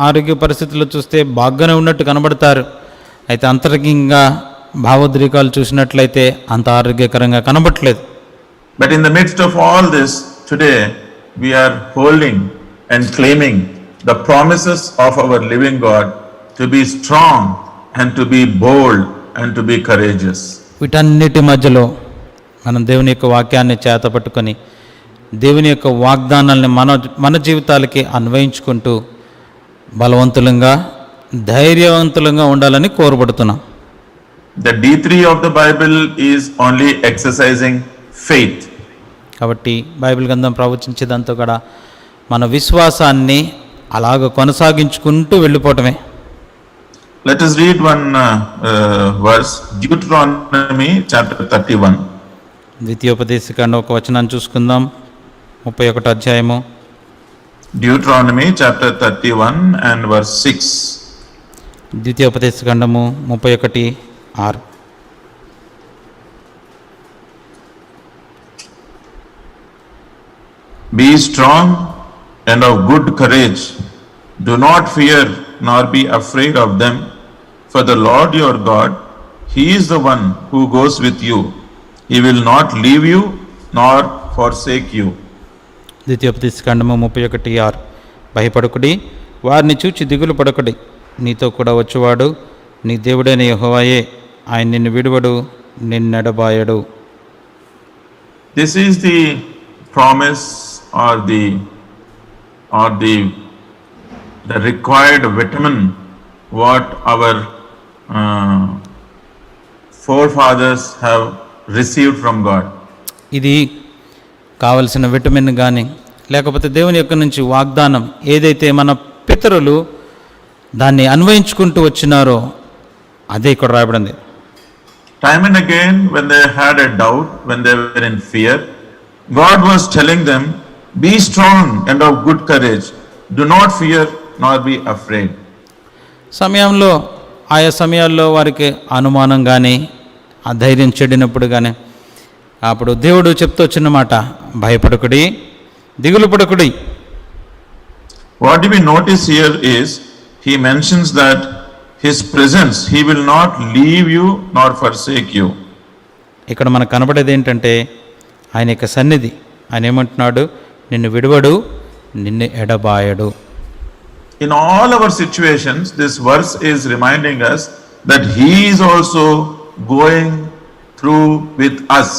ఆరోగ్య పరిస్థితులు చూస్తే బాగానే ఉన్నట్టు కనబడతారు, అయితే అంతరంగికంగా భావోద్రేకాలు చూసినట్లయితే అంత ఆరోగ్యకరంగా కనబడట్లేదు. But in the midst of all this, today we are holding and claiming the promises of our living God to be strong and to be bold and to be courageous. వీటన్నిటి మధ్యలో మనం దేవుని యొక్క వాక్యాన్ని చేతపట్టుకొని దేవుని యొక్క వాగ్దానాల్ని మన జీవితాలకి అన్వయించుకుంటూ బలవంతులంగా ధైర్యవంతులంగా ఉండాలని కోరబడుతున్నాం. The D3 of the Bible is only exercising faith. కాబట్టి బైబిల్ గ్రంథం ప్రవచించేదంతా కూడా మన విశ్వాసాన్ని అలాగ కొనసాగించుకుంటూ వెళ్ళిపోవటమే. Let us read one verse, Deuteronomy chapter 31. ద్వితీయోపదేశకాండం ఒక వచనాన్ని చూసుకుందాం, 31వ అధ్యాయము. Deuteronomy chapter 31 and verse 6. ద్వితీయోపదేశకాండము 31:6. Be strong and of good courage. Do not fear nor be afraid of them. For the Lord your God, He is the one who goes with you. He will not leave you nor forsake you. ద్వితీయోపదేశకాండము 31:6. భయపడకుడి, వారిని చూచి దిగులు పడకుడి, నీతో కూడా వచ్చేవాడు నీ దేవుడైన యెహోవాయే, ఆయన నిన్ను విడువడు, నిన్నెడబాయడు. This is the promise or the the required vitamin what our forefathers have received from God. ఇది కావలసిన విటమిన్ కానీ లేకపోతే దేవుని యొక్క నుంచి వాగ్దానం ఏదైతే మన పితరులు దాన్ని అన్వయించుకుంటూ వచ్చినారో అదే ఇక్కడ రాయబడింది. Time and again, when they had a doubt, when they were in fear, God was telling them, be strong and of good courage. Do not fear nor be afraid. సమయంలో ఆయా సమయాల్లో వారికి అనుమానం కానీ ఆ ధైర్యం చెడినప్పుడు కానీ అప్పుడు దేవుడు చెప్తూ వచ్చిన మాట, భయపడకుడి, దిగులు పడకుడి. What we notice here is, he mentions that his presence, he will not leave you nor forsake you. ఇక్కడ మనకు కనబడేది ఏంటంటే ఆయన యొక్క సన్నిధి. ఆయన ఏమంటున్నాడు, నిన్ను విడువడు, నిన్ను ఎడబాయడు. In all our situations, this verse is reminding us that he is also going through with us.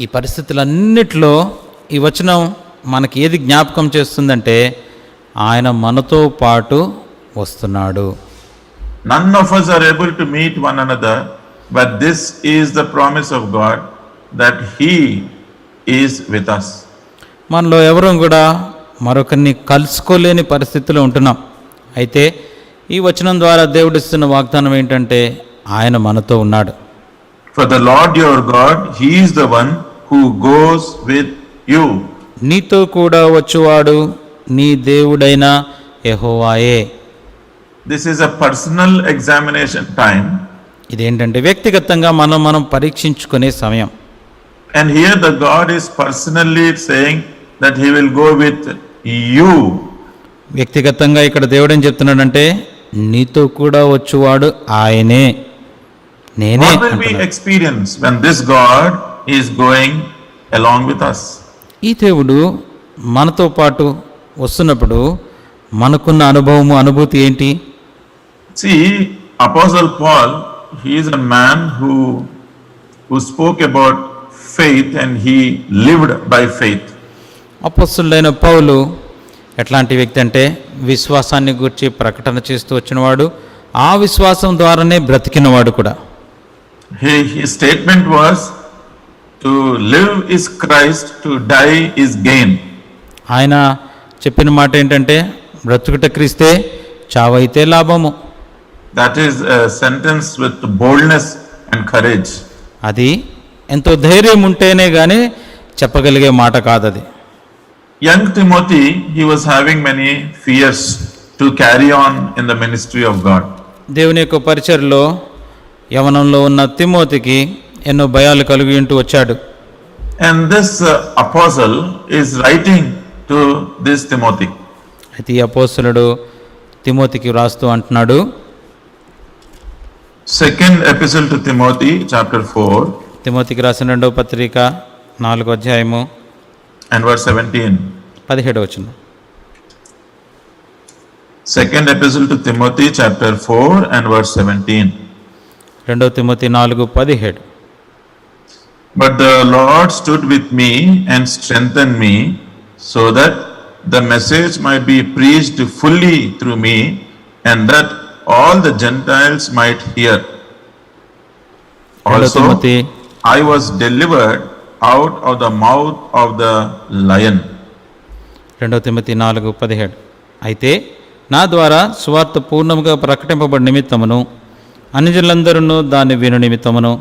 ఈ పరిస్థితులన్నిటిలో ఈ వచనం మనకి ఏది జ్ఞాపకం చేస్తుందంటే ఆయన మనతో పాటు వస్తున్నాడు. None of us are able to meet one another, but this is the promise of God that he is with us. మనలో ఎవరూ కూడా మరొకరిని కలుసుకోలేని పరిస్థితిలో ఉంటున్నాం. అయితే ఈ వచనం ద్వారా దేవుడిస్తున్న వాగ్దానం ఏంటంటే ఆయన మనతో ఉన్నాడు. For the Lord your God, he is the one who goes with you. నీతో కూడా వచ్చువాడు నీ దేవుడైన యెహోవాయే. This is a personal examination time. ఇదేంటంటే వ్యక్తిగతంగా మనం పరీక్షించుకునే సమయం. And here the God is personally saying that he will go with you. వ్యక్తిగతంగా ఇక్కడ దేవుడు ఏం చెప్తున్నాడంటే నీతో కూడా వచ్చువాడు ఆయనే, నేనే. What will we experience when this God is going along with us? ఈ దేవుడు మనతో పాటు వస్తున్నప్పుడు మనకున్న అనుభూతి ఏంటి? See, Apostle Paul, he is a man who spoke about faith and he lived by faith. అపొస్తలుడైన పౌలు ఎట్లాంటి వ్యక్తి అంటే విశ్వాసాన్ని గురించి ప్రకటన చేస్తూ వచ్చినవాడు, ఆ విశ్వాసం ద్వారానే బ్రతికినవాడు కూడా. His statement was, to live is Christ, to die is gain. ఆయన చెప్పిన మాట ఏంటంటే బ్రతుకుట క్రీస్తే, చావైతే లాభము. That is a sentence with boldness and courage. అది ఎంతో ధైర్యం ఉంటేనే కానీ చెప్పగలిగే మాట కాదది. Young Timothy, he was having many fears to carry on in the ministry of God. దేవుని యొక్క పరిచర్లో యవనంలో ఉన్న తిమోతికి ఎన్నో భయాలు కలిగి ఉంటూ వచ్చాడు. And this apostle is writing to this Timothy. అయితే ఈ అపోస్తలుడు తిమోతికి వ్రాస్తూ అంటున్నాడు, Second epistle to Timothy, chapter 4 తిమోతికి రాసిన 2వ పత్రిక 4వ అధ్యాయము and verse 17. 17వ వచనం. Second epistle to Timothy, chapter 4 and verse 17. 2 Timothy 4:17. But the Lord stood with me and strengthened me, so that the message might be preached fully through me, and that all the Gentiles might hear. Also, Timothy. I was delivered out of the mouth of the lion. 2 Timothy 4:17. అయితే నా ద్వారా సువార్త పూర్ణముగా ప్రకటింపబడి నిమిత్తమును అన్యజనులందరూ దాన్ని విను నిమిత్తమును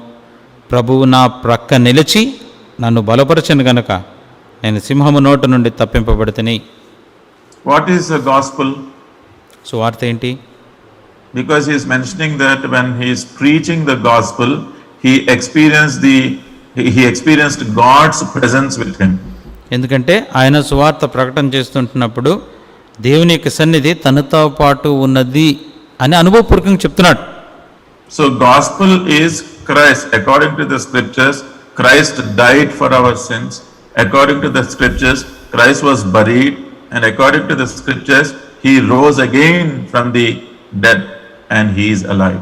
ప్రభువు నా ప్రక్క నిలిచి నన్ను బలపరచను గనుక నేను సింహము నోట నుండి తప్పింపబడితిని. What is the gospel? సువార్త ఏంటి? Because he is mentioning that when he is preaching the gospel, he experienced God's presence with him. ఎందుకంటే ఆయన సువార్త ప్రకటన చేస్తుంటున్నప్పుడు దేవుని యొక్క సన్నిధి తనతో పాటు ఉన్నది అని అనుభవపూర్వకంగా చెప్తున్నాడు. So gospel is Christ. According to the scriptures, Christ died for our sins. According to the scriptures, Christ was buried, and according to the scriptures, he rose again from the dead and he is alive.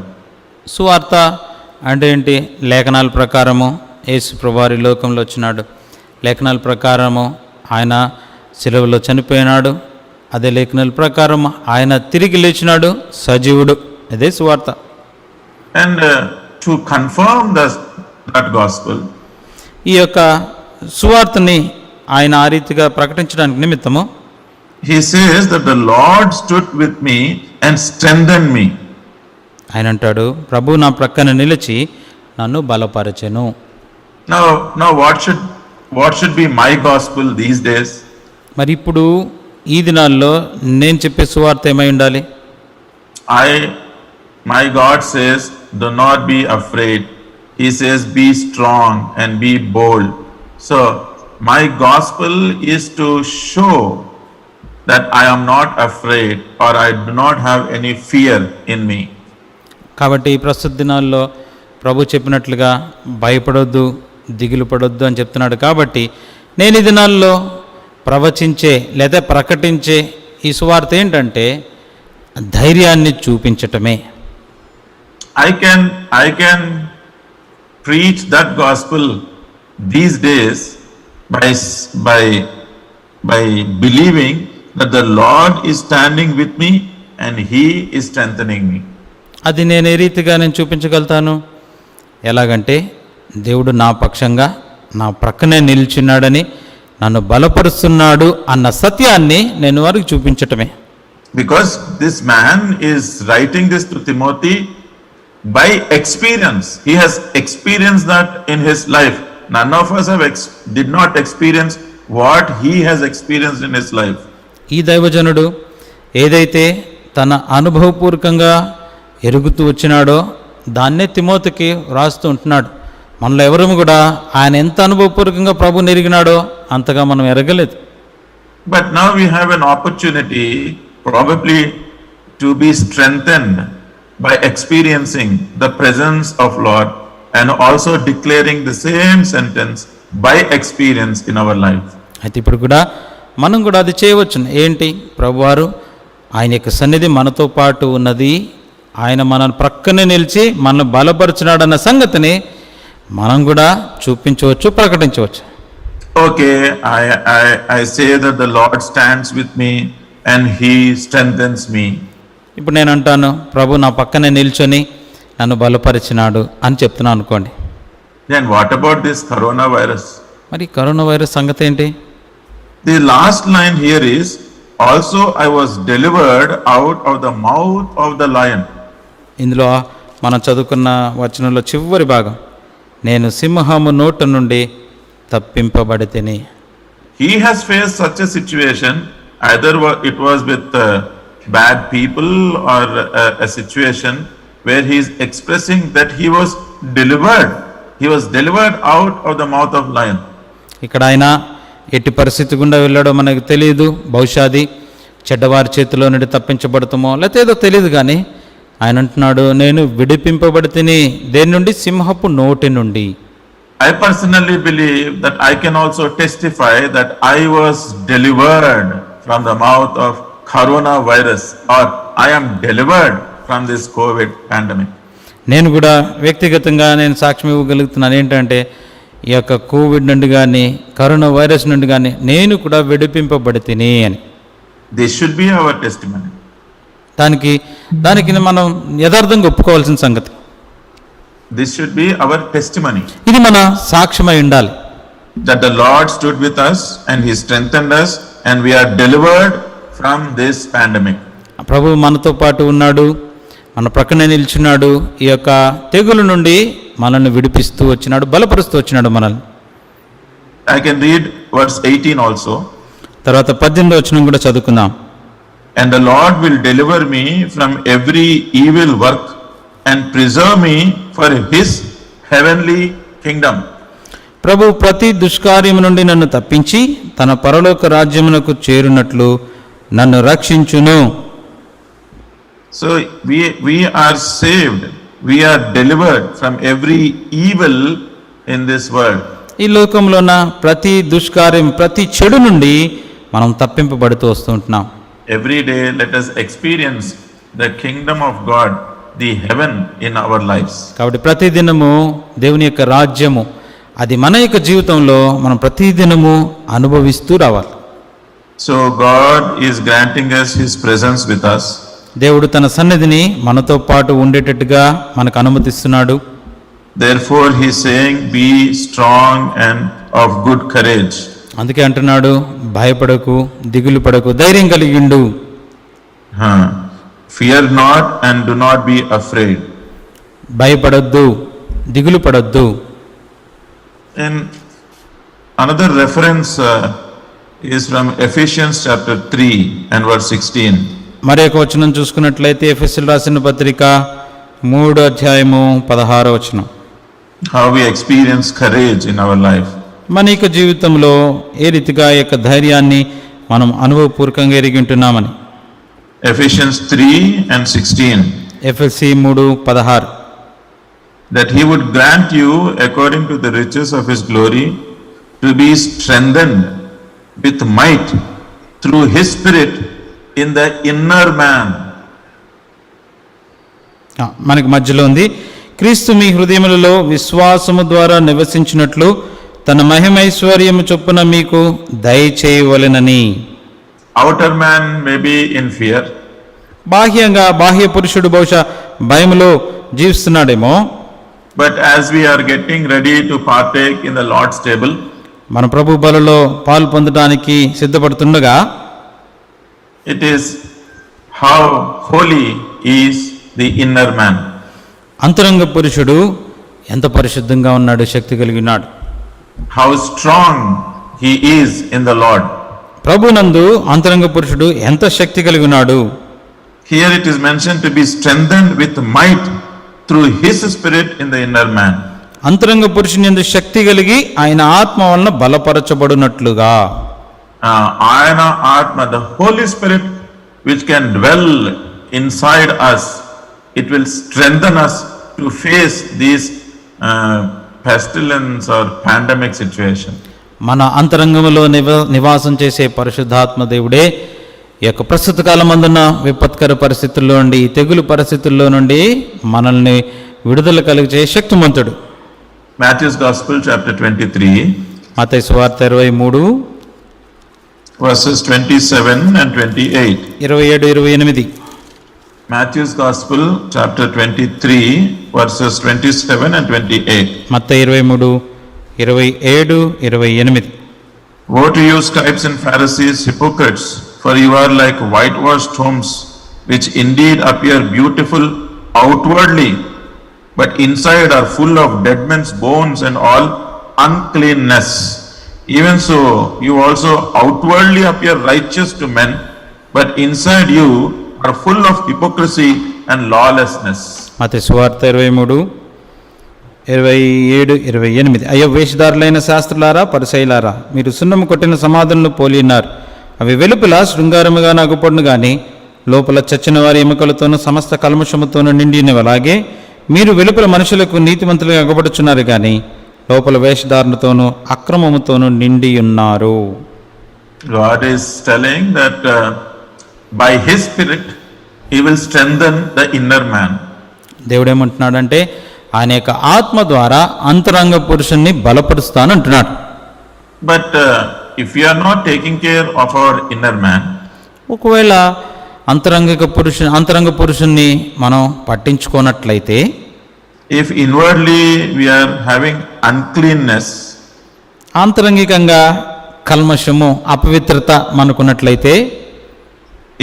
సువార్త అంటే ఏంటి? లేఖనాల ప్రకారము యేసు ప్రభువారి లోకంలో వచ్చినాడు, లేఖనాల ప్రకారము ఆయన శిలువలో చనిపోయినాడు, అదే లేఖనాల ప్రకారం ఆయన తిరిగి లేచినాడు, సజీవుడు. అదే సువార్త. And to confirm that gospel, ఈ యొక్క సువార్తని ఆయన ఆ రీతిగా ప్రకటించడానికి నిమిత్తము he says that the Lord stood with me and strengthened me. ఆయన అంటాడు, ప్రభు నా ప్రక్కన నిలిచి నన్ను బలపరచెను. Now what should be my gospel these days? మరి ఇప్పుడు ఈ దినాల్లో నేను చెప్పే సువార్త ఏమై ఉండాలి? My God says, do not be afraid. He says, be strong and be bold. So my gospel is to show that I am not afraid or I do not have any fear in me. కాబట్టి ప్రస్తుత దినాల్లో ప్రభు చెప్పినట్లుగా భయపడొద్దు, దిగులు పడొద్దు అని చెప్తున్నాడు. కాబట్టి నేను ఈ దినాల్లో ప్రవచించే లేదా ప్రకటించే ఈ సువార్త ఏంటంటే ధైర్యాన్ని చూపించటమే. I can preach that gospel these days by believing that the Lord is standing with me and He is strengthening me. అది నేను ఏ రీతిగా నేను చూపించగలుగుతాను? ఎలాగంటే దేవుడు నా పక్షంగా నా ప్రక్కనే నిలిచున్నాడని, నన్ను బలపరుస్తున్నాడు అన్న సత్యాన్ని నేను వారికి చూపించటమే. Because this man is writing this to Timothy by experience. He has experienced that in his life. None of us did not experience what he has experienced in his life. ఈ దైవజనుడు ఏదైతే తన అనుభవపూర్వకంగా ఎరుగుతూ వచ్చినాడో దాన్నే తిమోతికి రాస్తూ ఉంటున్నాడు. మనలో ఎవరము కూడా ఆయన ఎంత అనుభవపూర్వకంగా ప్రభుని ఎరిగినాడో అంతగా మనం ఎరగలేదు. But now we have an opportunity probably to be strengthened by experiencing the presence of Lord and also declaring the same sentence by experience in our life. అయితే ఇప్పుడు కూడా మనం కూడా అది చేయవచ్చు. ఏంటి? ప్రభువారు ఆయన యొక్క సన్నిధి మనతో పాటు ఉన్నది, ఆయన మన ప్రక్కనే నిలిచి మనల్ని బలపరుచున్నాడన్న సంగతిని మనం కూడా చూపించవచ్చు, ప్రకటించవచ్చు. Okay, I say that the Lord stands with me and He strengthens me. ఇప్పుడు నేను అంటాను, ప్రభు నా పక్కనే నిల్చొని నన్ను బలపరిచినాడు అని చెప్తున్నాను అనుకోండి. Then what about this coronavirus? మరి కరోనా వైరస్ సంగతి ఏంటి? The last line here is, also I was delivered out of the mouth of the lion. ఇందులో మనం చదువుకున్న వచనంలో చివరి భాగం, నేను సింహము నోట నుండి తప్పింపబడితిని. He has faced such a situation, either it was with bad people or a situation where he is expressing that he was delivered out of the mouth of lion. ఇక్కడ ఆయన ఎట్టి పరిస్థితి గుండా వెళ్ళాడో మనకు తెలియదు. బహుశా అది చెడ్డవారి చేతిలో నుండి తప్పించబడతామో లేకపోతే ఏదో తెలియదు, కానీ ఆయన అంటున్నాడు, నేను విడిపింపబడితిని. దేని నుండి? సింహపు నోటి నుండి. I personally believe that I can also testify that I was delivered from the mouth of coronavirus, or I am delivered from this COVID pandemic. నేను కూడా వ్యక్తిగతంగా నేను సాక్ష్యం ఇవ్వగలుగుతున్నాను. ఏంటంటే ఈ యొక్క కోవిడ్ నుండి కానీ కరోనా వైరస్ నుండి కానీ నేను కూడా విడిపింపబడితిని అని. This should be our testimony. దానికి మనం యథార్థంగా ఒప్పుకోవాల్సిన సంగతి. This should be our testimony. ఇది మన సాక్ష్యమై ఉండాలి. That the Lord stood with us and He strengthened us and we are delivered from this pandemic. ప్రభు మనతో పాటు ఉన్నాడు, మన ప్రక్కనే నిల్చున్నాడు, ఈ యొక్క తెగులు నుండి మనల్ని విడిపిస్తూ వచ్చినాడు, బలపరుస్తూ వచ్చినాడు మనల్ని. I can read verse 18 also. తర్వాత 18వ వచనం కూడా చదువుకుందాం. And the Lord will deliver me from every evil work and preserve me for His heavenly kingdom. ప్రభు ప్రతి దుష్కార్యము నుండి నన్ను తప్పించి తన పరలోక రాజ్యమునకు చేరునట్లు నన్ను రక్షించును. So we are saved, we are delivered from every evil in this world. ఈ లోకంలో ఉన్న ప్రతి దుష్కార్యం, ప్రతి చెడు నుండి మనం తప్పింపబడుతూ వస్తూ ఉంటున్నాం. Every day let us experience the kingdom of God, the heaven in our lives. కాబట్టి ప్రతి దినము దేవుని యొక్క రాజ్యము అది మన యొక్క జీవితంలో మనం ప్రతి దినము అనుభవిస్తూ రావాలి. So God is granting us His presence with us. దేవుడు తన సన్నిధిని మనతో పాటు ఉండేటట్టుగా మనకు అనుమతిస్తున్నాడు. Therefore He is saying, be strong and of good courage. అందుకే అంటున్నాడు, భయపడకు, దిగులు పడకు, ధైర్యం కలిగిండు. Fear not and do not be afraid. భయపడొద్దు, దిగులు పడొద్దు. And another reference is from Ephesians chapter 3 and verse 16. మరి ఒక వచనం చూసుకున్నట్లయితే ఎఫెసీయులకు రాసిన పత్రిక 3:16. How we experience courage in our life. మన యొక్క జీవితంలో ఏ రీతిగా ఈ యొక్క ధైర్యాన్ని మనం అనుభవపూర్వకంగా ఎరిగి ఉంటున్నామని. Ephesians 3 and 16. ఎఫెసీ 3:16. That He would grant you according to the riches of His glory to be strengthened with might through His Spirit in the inner man. మనకి మధ్యలో ఉంది, క్రీస్తు మీ హృదయములలో విశ్వాసము ద్వారా నివసించినట్లు తన మహిమైశ్వర్యము చొప్పున మీకు దయచేయవలెనని. Outer man may be in fear. బాహ్యంగా బాహ్య పురుషుడు బహుశా భయములో జీవిస్తున్నాడేమో. But as we are getting ready to partake in the Lord's table, మన ప్రభు బలలో పాలు పొందడానికి సిద్ధపడుతుండగా, it is how holy is the inner man. అంతరంగ పురుషుడు ఎంత పరిశుద్ధంగా ఉన్నాడు, శక్తి కలిగి ఉన్నాడు. How strong he is in the Lord. ప్రభునందు అంతరంగ పురుషుడు ఎంత శక్తి కలిగి ఉన్నాడు. Here it is mentioned to be strengthened with might through His Spirit in the inner man. అంతరంగ పురుషుని యందు శక్తి కలిగి ఆయన ఆత్మ వలన బలపరచబడినట్లుగా. Ayana Atma, the Holy Spirit which can dwell inside us, it will strengthen us to face these pestilence or pandemic situation. మన అంతరంగంలో నివాసం చేసే పరిశుద్ధాత్మ దేవుడే ఈ యొక్క ప్రస్తుత కాలమందున్న విపత్కర పరిస్థితుల్లో నుండి, తెగులు పరిస్థితుల్లో నుండి మనల్ని విడుదల కలిగే శక్తిమంతుడు. Matthew's Gospel chapter 23 మత్తయి సువార్త 23 verses 27 and 28. 27-28. Matthew's Gospel chapter 23 verses 27 and 28. Mattayi 23:27-28. Woe to you, scribes and Pharisees, hypocrites, for you are like whitewashed tombs, which indeed appear beautiful outwardly, but inside are full of dead men's bones and all uncleanness. Even so, you also outwardly appear righteous to men, but inside you are full of hypocrisy and lawlessness. మత్తయి సువార్త 23:27-28. అయ్యో వేషధారులైన శాస్త్రులారా, పరిసయ్యులారా, మీరు సున్నము కొట్టిన సమాధులను పోలి ఉన్నారు. అవి వెలుపల శృంగారముగా నగుపడును గాని లోపల చచ్చిన వారి ఎముకలతోనూ సమస్త కల్మషముతోనూ నిండినవి. అలాగే మీరు వెలుపల మనుషులకు నీతిమంతులుగా అగపడుచున్నారు గాని లోపల వేషధారణతోనూ అక్రమముతోనూ నిండి ఉన్నారు. God is telling that by His Spirit He will strengthen the inner man. దేవుడు ఏమంటున్నాడంటే ఆయన యొక్క ఆత్మ ద్వారా అంతరంగ పురుషుణ్ణి బలపరుస్తానంటున్నాడు. But if we are not taking care of our inner man, ఒకవేళ అంతరంగ పురుషుణ్ణి మనం పట్టించుకోనట్లయితే, if inwardly we are having uncleanness, ఆంతరంగికంగా కల్మషము, అపవిత్రత మనకున్నట్లయితే,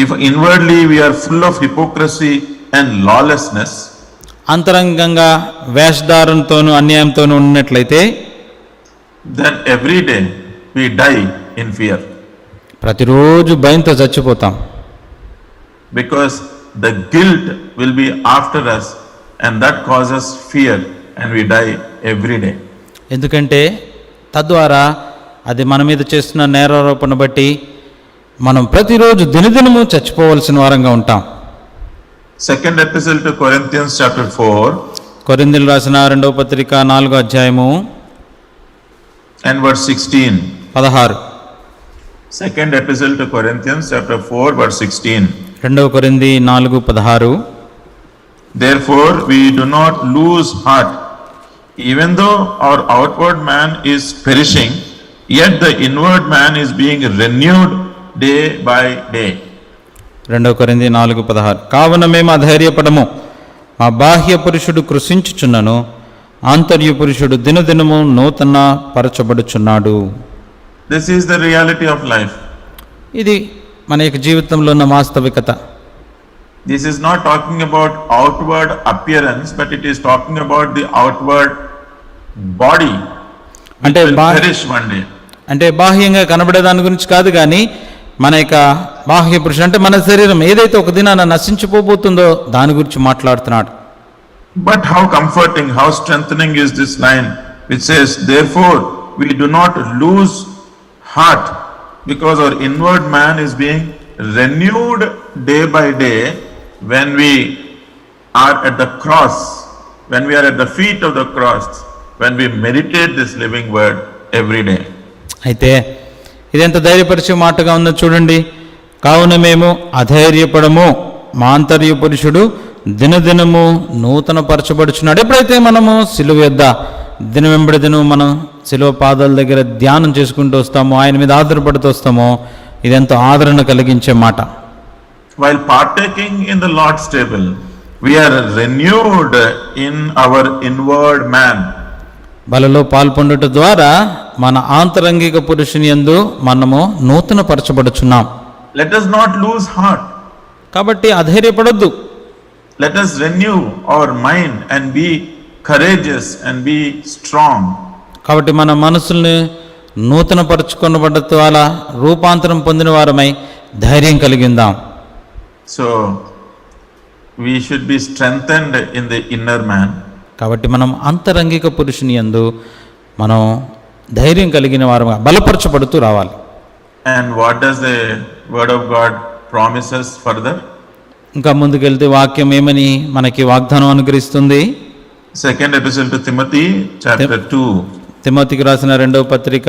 if inwardly we are full of hypocrisy and lawlessness, అంతరంగంగా వేషధారంతోనూ అన్యాయంతోనూ ఉన్నట్లయితే, then every day we die in fear. ప్రతిరోజు భయంతో చచ్చిపోతాం. Because the guilt will be after us and that causes fear and we die every day. ఎందుకంటే తద్వారా అది మన మీద చేస్తున్న నేరారోపణ బట్టి మనం ప్రతిరోజు దినదినము చచ్చిపోవలసిన వారంగా ఉంటాం. Second epistle to Corinthians chapter 4 కొరింథీయులు రాసిన 2వ పత్రిక 4వ అధ్యాయము and verse 16. 16. Second epistle to Corinthians chapter 4 verse 16. 2 కొరింథీ 4:16. Therefore we do not lose heart, even though our outward man is perishing, yet the inward man is being renewed day by day. 2 కొరింథీ 4:16 కావున మేము అధైర్యపడము, మా బాహ్య పురుషుడు కృషించుచున్నను, ఆంతర్య పురుషుడు దినదినము నూతన పరచబడుచున్నాడు. This is the reality of life. ఇది మన యొక్క జీవితంలో ఉన్న వాస్తవికత. This is not talking about outward appearance, but it is talking about the outward body. అంటే It will perish one day. అంటే బాహ్యంగా కనబడే దాని గురించి కాదు, కానీ మన యొక్క బాహ్య పురుషుడు అంటే మన శరీరం ఏదైతే ఒక దినాన నశించిపోబోతుందో దాని గురించి మాట్లాడుతున్నాడు. But how comforting, how strengthening is this line which says, therefore we do not lose heart, because our inward man is being renewed day by day when we are at the cross, when we are at the feet of the cross, when we meditate this living word every day. అయితే ఇదెంత ధైర్యపరిచే మాటగా ఉందో చూడండి. కావున మేము అధైర్యపడము, మా ఆంతర్య పురుషుడు దినదినము నూతన పరచబడుచున్నాడు. ఎప్పుడైతే మనము సిలువ యొద్ద దినం వెంబడి దినం మనం సిలువ పాదాల దగ్గర ధ్యానం చేసుకుంటూ వస్తామో, ఆయన మీద ఆధారపడుతూ వస్తామో, ఇదెంతో ఆదరణ కలిగించే మాట. While partaking in the Lord's table, we are renewed in our inward man. బలలో పాల్పొందుట ద్వారా మన ఆంతరంగిక పురుషుని యందు మనము నూతన పరచబడుచున్నాం. Let us not lose heart. కాబట్టి అధైర్యపడొద్దు. Let us renew our mind and be courageous and be strong. కాబట్టి మన మనసుల్ని నూతన పరచుకొనబడ్డ ద్వారా రూపాంతరం పొందిన వారమై ధైర్యం కలిగిందాం. So we should be strengthened in the inner man. కాబట్టి మనం అంతరంగిక పురుషుని యందు మనం ధైర్యం కలిగిన వారముగా బలపరచబడుతూ రావాలి. And what does the word of God promise us further? ఇంకా ముందుకెళ్తే వాక్యం ఏమని మనకి వాగ్దానం అనుగ్రహిస్తుంది? Second epistle to Timothy, chapter 2 తిమోతికి రాసిన 2వ పత్రిక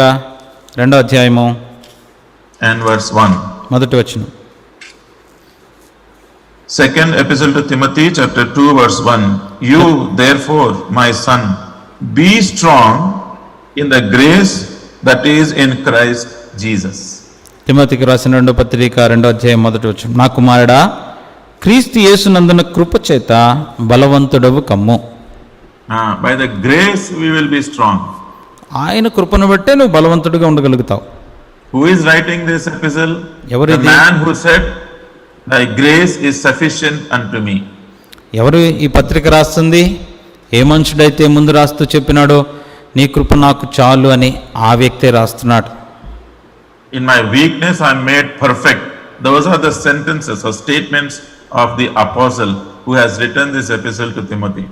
2వ అధ్యాయము and verse 1. మొదటి వచనం. Second epistle to Timothy, chapter 2, verse 1. You, therefore, my son, be strong in the grace that is in Christ Jesus. తిమోతికి రాసిన 2వ పత్రిక 2వ అధ్యాయం మొదటి వచనం. నా కుమారుడా, క్రీస్తు యేసునందున కృప చేత బలవంతుడవు కమ్ము. By the grace we will be strong. ఆయన కృపను బట్టే నువ్వు బలవంతుడిగా ఉండగలుగుతావు. Who is writing this epistle? ఎవరు The ఇది? man who said, thy grace is sufficient unto me. ఎవరు ఈ పత్రిక రాస్తుంది? ఏ మనుషుడైతే ముందు రాస్తూ చెప్పినాడో నీ కృప నాకు చాలు అని ఆ వ్యక్తే రాస్తున్నాడు. In my weakness I am made perfect. Those are the sentences or statements of the apostle who has written this epistle to Timothy.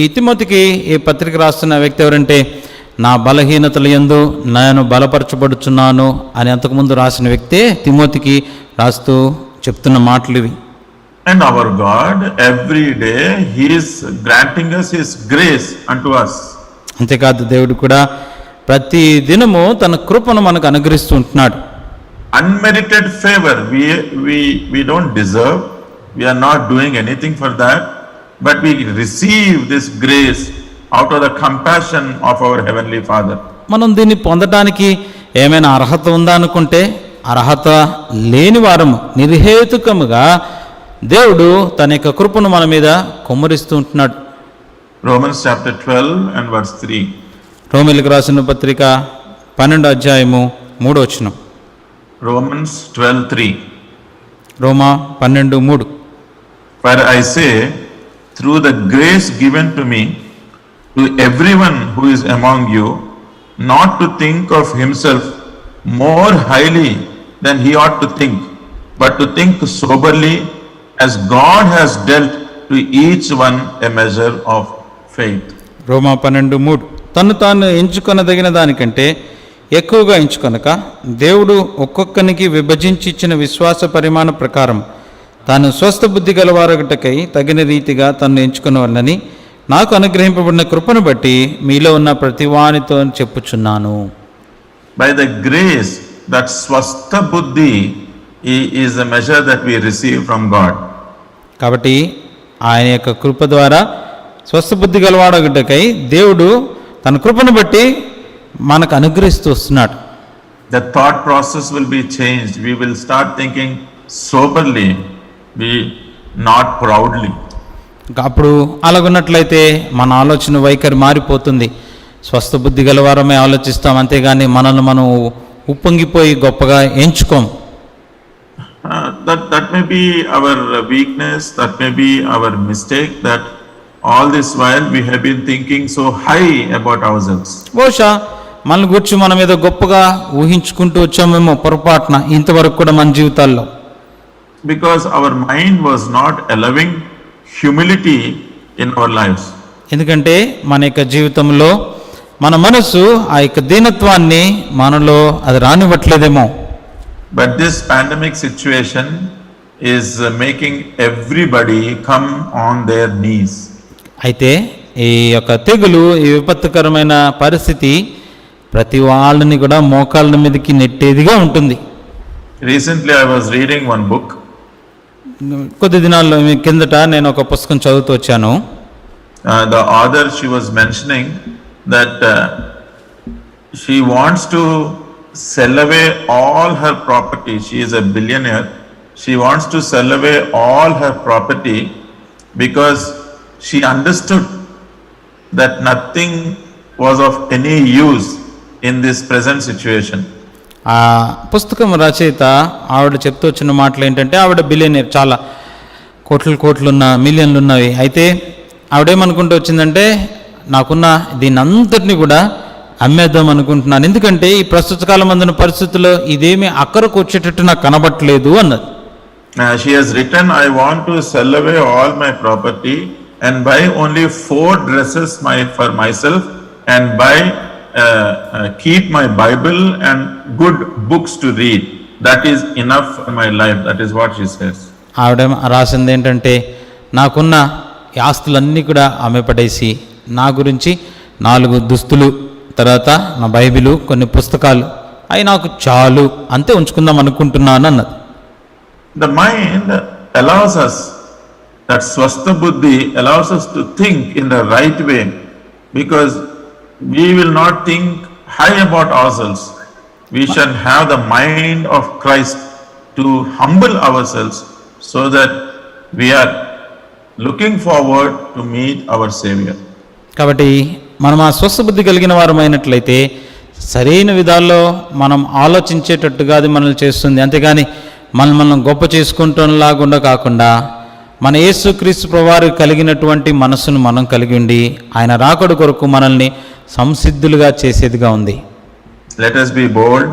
ఈ తిమోతికి ఈ పత్రిక రాస్తున్న వ్యక్తి ఎవరంటే, నా బలహీనతల యందు నేను బలపరచబడుచున్నాను అని అంతకుముందు రాసిన వ్యక్తే తిమోతికి రాస్తూ చెప్తున్న మాటలు ఇవి. And our God, every day, He is granting us His grace unto us. అంతేకాదు దేవుడు కూడా ప్రతి దినము తన కృపను మనకు అనుగ్రహిస్తూ ఉంటున్నాడు. Unmerited favor, we don't deserve, we are not doing anything for that, but we receive this grace out of the compassion of our Heavenly Father. మనం దీన్ని పొందడానికి ఏమైనా అర్హత ఉందా అనుకుంటే అర్హత లేని వారము, నిర్హేతుకముగా దేవుడు తన యొక్క కృపను మన మీద కుమ్మరిస్తూ ఉంటున్నాడు. Romans chapter 12 and verse 3. రోమీయులకు రాసిన పత్రిక 12వ అధ్యాయము 3వ వచనం. Romans 12:3. Roma 12:3. For I say, through the grace given to me, to everyone who is among you, not to think of himself more highly than he ought to think, but to think soberly, as God has dealt to each one a measure of faith. రోమా 12:3. తను తాను ఎంచుకొనదగిన దానికంటే ఎక్కువగా ఎంచుకొనక దేవుడు ఒక్కొక్కనికి విభజించి ఇచ్చిన విశ్వాస పరిమాణ ప్రకారం తాను స్వస్థ బుద్ధి గలవారగటకై తగిన రీతిగా తను ఎంచుకున్నవాళ్ళని నాకు అనుగ్రహింపబడిన కృపను బట్టి మీలో ఉన్న ప్రతివానితో చెప్పుచున్నాను. By the grace, that swastha buddhi is the measure that we receive from God. కాబట్టి ఆయన యొక్క కృప ద్వారా స్వస్థ బుద్ధి గలవాడగటకై దేవుడు తన కృపను బట్టి మనకు అనుగ్రహిస్తూ వస్తున్నాడు. The thought process will be changed. We will start thinking soberly, not proudly. ఇంకా అప్పుడు అలాగున్నట్లయితే మన ఆలోచన వైఖరి మారిపోతుంది. స్వస్థ బుద్ధి గలవారమే ఆలోచిస్తాం, అంతేగాని మనల్ని మనం ఉప్పొంగిపోయి గొప్పగా ఎంచుకోం. That may be our weakness, that may be our mistake, that all this while we have been thinking so high about ourselves. బహుశా మనల్ని గురించి మనం ఏదో గొప్పగా ఊహించుకుంటూ వచ్చామేమో పొరపాటున ఇంతవరకు కూడా మన జీవితాల్లో. Because our mind was not allowing humility in our lives. ఎందుకంటే మన యొక్క జీవితంలో మన మనసు ఆ యొక్క దీనత్వాన్ని మనలో అది రానివ్వట్లేదేమో. But this pandemic situation is making everybody come on their knees. అయితే ఈ యొక్క తెగులు, ఈ విపత్తుకరమైన పరిస్థితి ప్రతి వాళ్ళని కూడా మోకాళ్ళ మీదకి నెట్టేదిగా ఉంటుంది. Recently I was reading one book. కొద్ది దినాల్లో కిందట నేను ఒక పుస్తకం చదువుతూ వచ్చాను. The author, she was mentioning that she wants to sell away all her property. She is a billionaire. She wants to sell away all her property because she understood that nothing was of any use in this present situation. ఆ పుస్తకం రచయిత ఆవిడ చెప్తూ వచ్చిన మాటలు ఏంటంటే, ఆవిడ billionaire, చాలా కోట్లున్న మిలియన్లు ఉన్నవి. అయితే ఆవిడేమనుకుంటూ వచ్చిందంటే, నాకున్న దీని అంతటిని కూడా అమ్మేద్దాం అనుకుంటున్నాను, ఎందుకంటే ఈ ప్రస్తుత కాలం అందున పరిస్థితుల్లో ఇదేమీ అక్కరకు వచ్చేటట్టు నాకు కనబట్టలేదు అన్నది. She has written, I want to sell away all my property and buy only 4 dresses for myself and keep my Bible and good books to read. That is enough for my life. That is what she says. ఆవిడ రాసింది ఏంటంటే, నాకున్న ఈ ఆస్తులన్నీ కూడా అమ్మేపడేసి నా గురించి 4 దుస్తులు, తర్వాత నా బైబిలు, కొన్ని పుస్తకాలు అవి నాకు చాలు, అంతే ఉంచుకుందాం అనుకుంటున్నాను అన్నది. The mind allows us, that swastha buddhi allows us to think in the right way, because we will not think high about ourselves. We shall have the mind of Christ to humble ourselves so that we are looking forward to meet our Savior. కాబట్టి మనం ఆ స్వస్థబుద్ధి కలిగిన వారమైనట్లయితే సరైన విధాల్లో మనం ఆలోచించేటట్టుగా అది మనల్ని చేస్తుంది. అంతేగాని మనం గొప్ప చేసుకుంటున్నలాగుండా కాకుండా మన యేసుక్రీస్తు ప్రభువారు కలిగినటువంటి మనసును మనం కలిగి ఉండి ఆయన రాకడ కొరకు మనల్ని సంసిద్ధులుగా చేసేదిగా ఉంది. Let us be bold.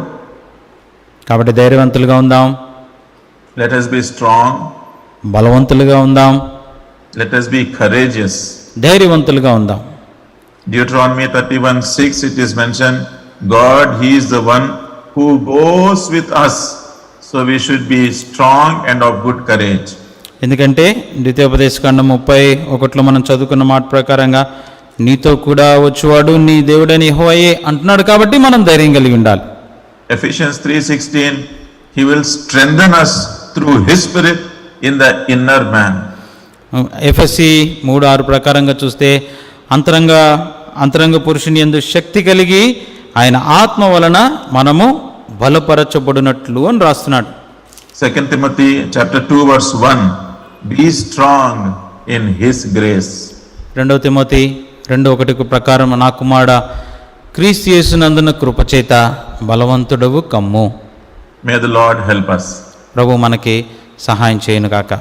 కాబట్టి ధైర్యవంతులుగా ఉందాం. Let us be strong. బలవంతులుగా ఉందాం. Let us be courageous. ధైర్యవంతులుగా ఉందాం. Deuteronomy 31:6 it is mentioned, God, He is the one who goes with us, so we should be strong and of good courage. ఎందుకంటే ద్వితీయోపదేశకాండం 31లో మనం చదువుకున్న మాట ప్రకారంగా నీతో కూడా వచ్చేవాడు నీ దేవుడని యెహోవాయే అంటున్నాడు, కాబట్టి మనం ధైర్యం కలిగి ఉండాలి. Ephesians 3:16, He will strengthen us through His Spirit in the inner man. ఎఫెసీ 3:6 ప్రకారంగా చూస్తే అంతరంగ పురుషుని యందు శక్తి కలిగి ఆయన ఆత్మ వలన మనము బలపరచబడినట్లు అని రాస్తున్నాడు. 2 Timothy chapter 2 verse 1, be strong in His grace. 2 Timothy 2:1 ప్రకారం నా కుమారుడా క్రీస్తు యేసునందున కృపచేత బలవంతుడవు కమ్ము. May the Lord help us. ప్రభు మనకి సహాయం చేయను గాక.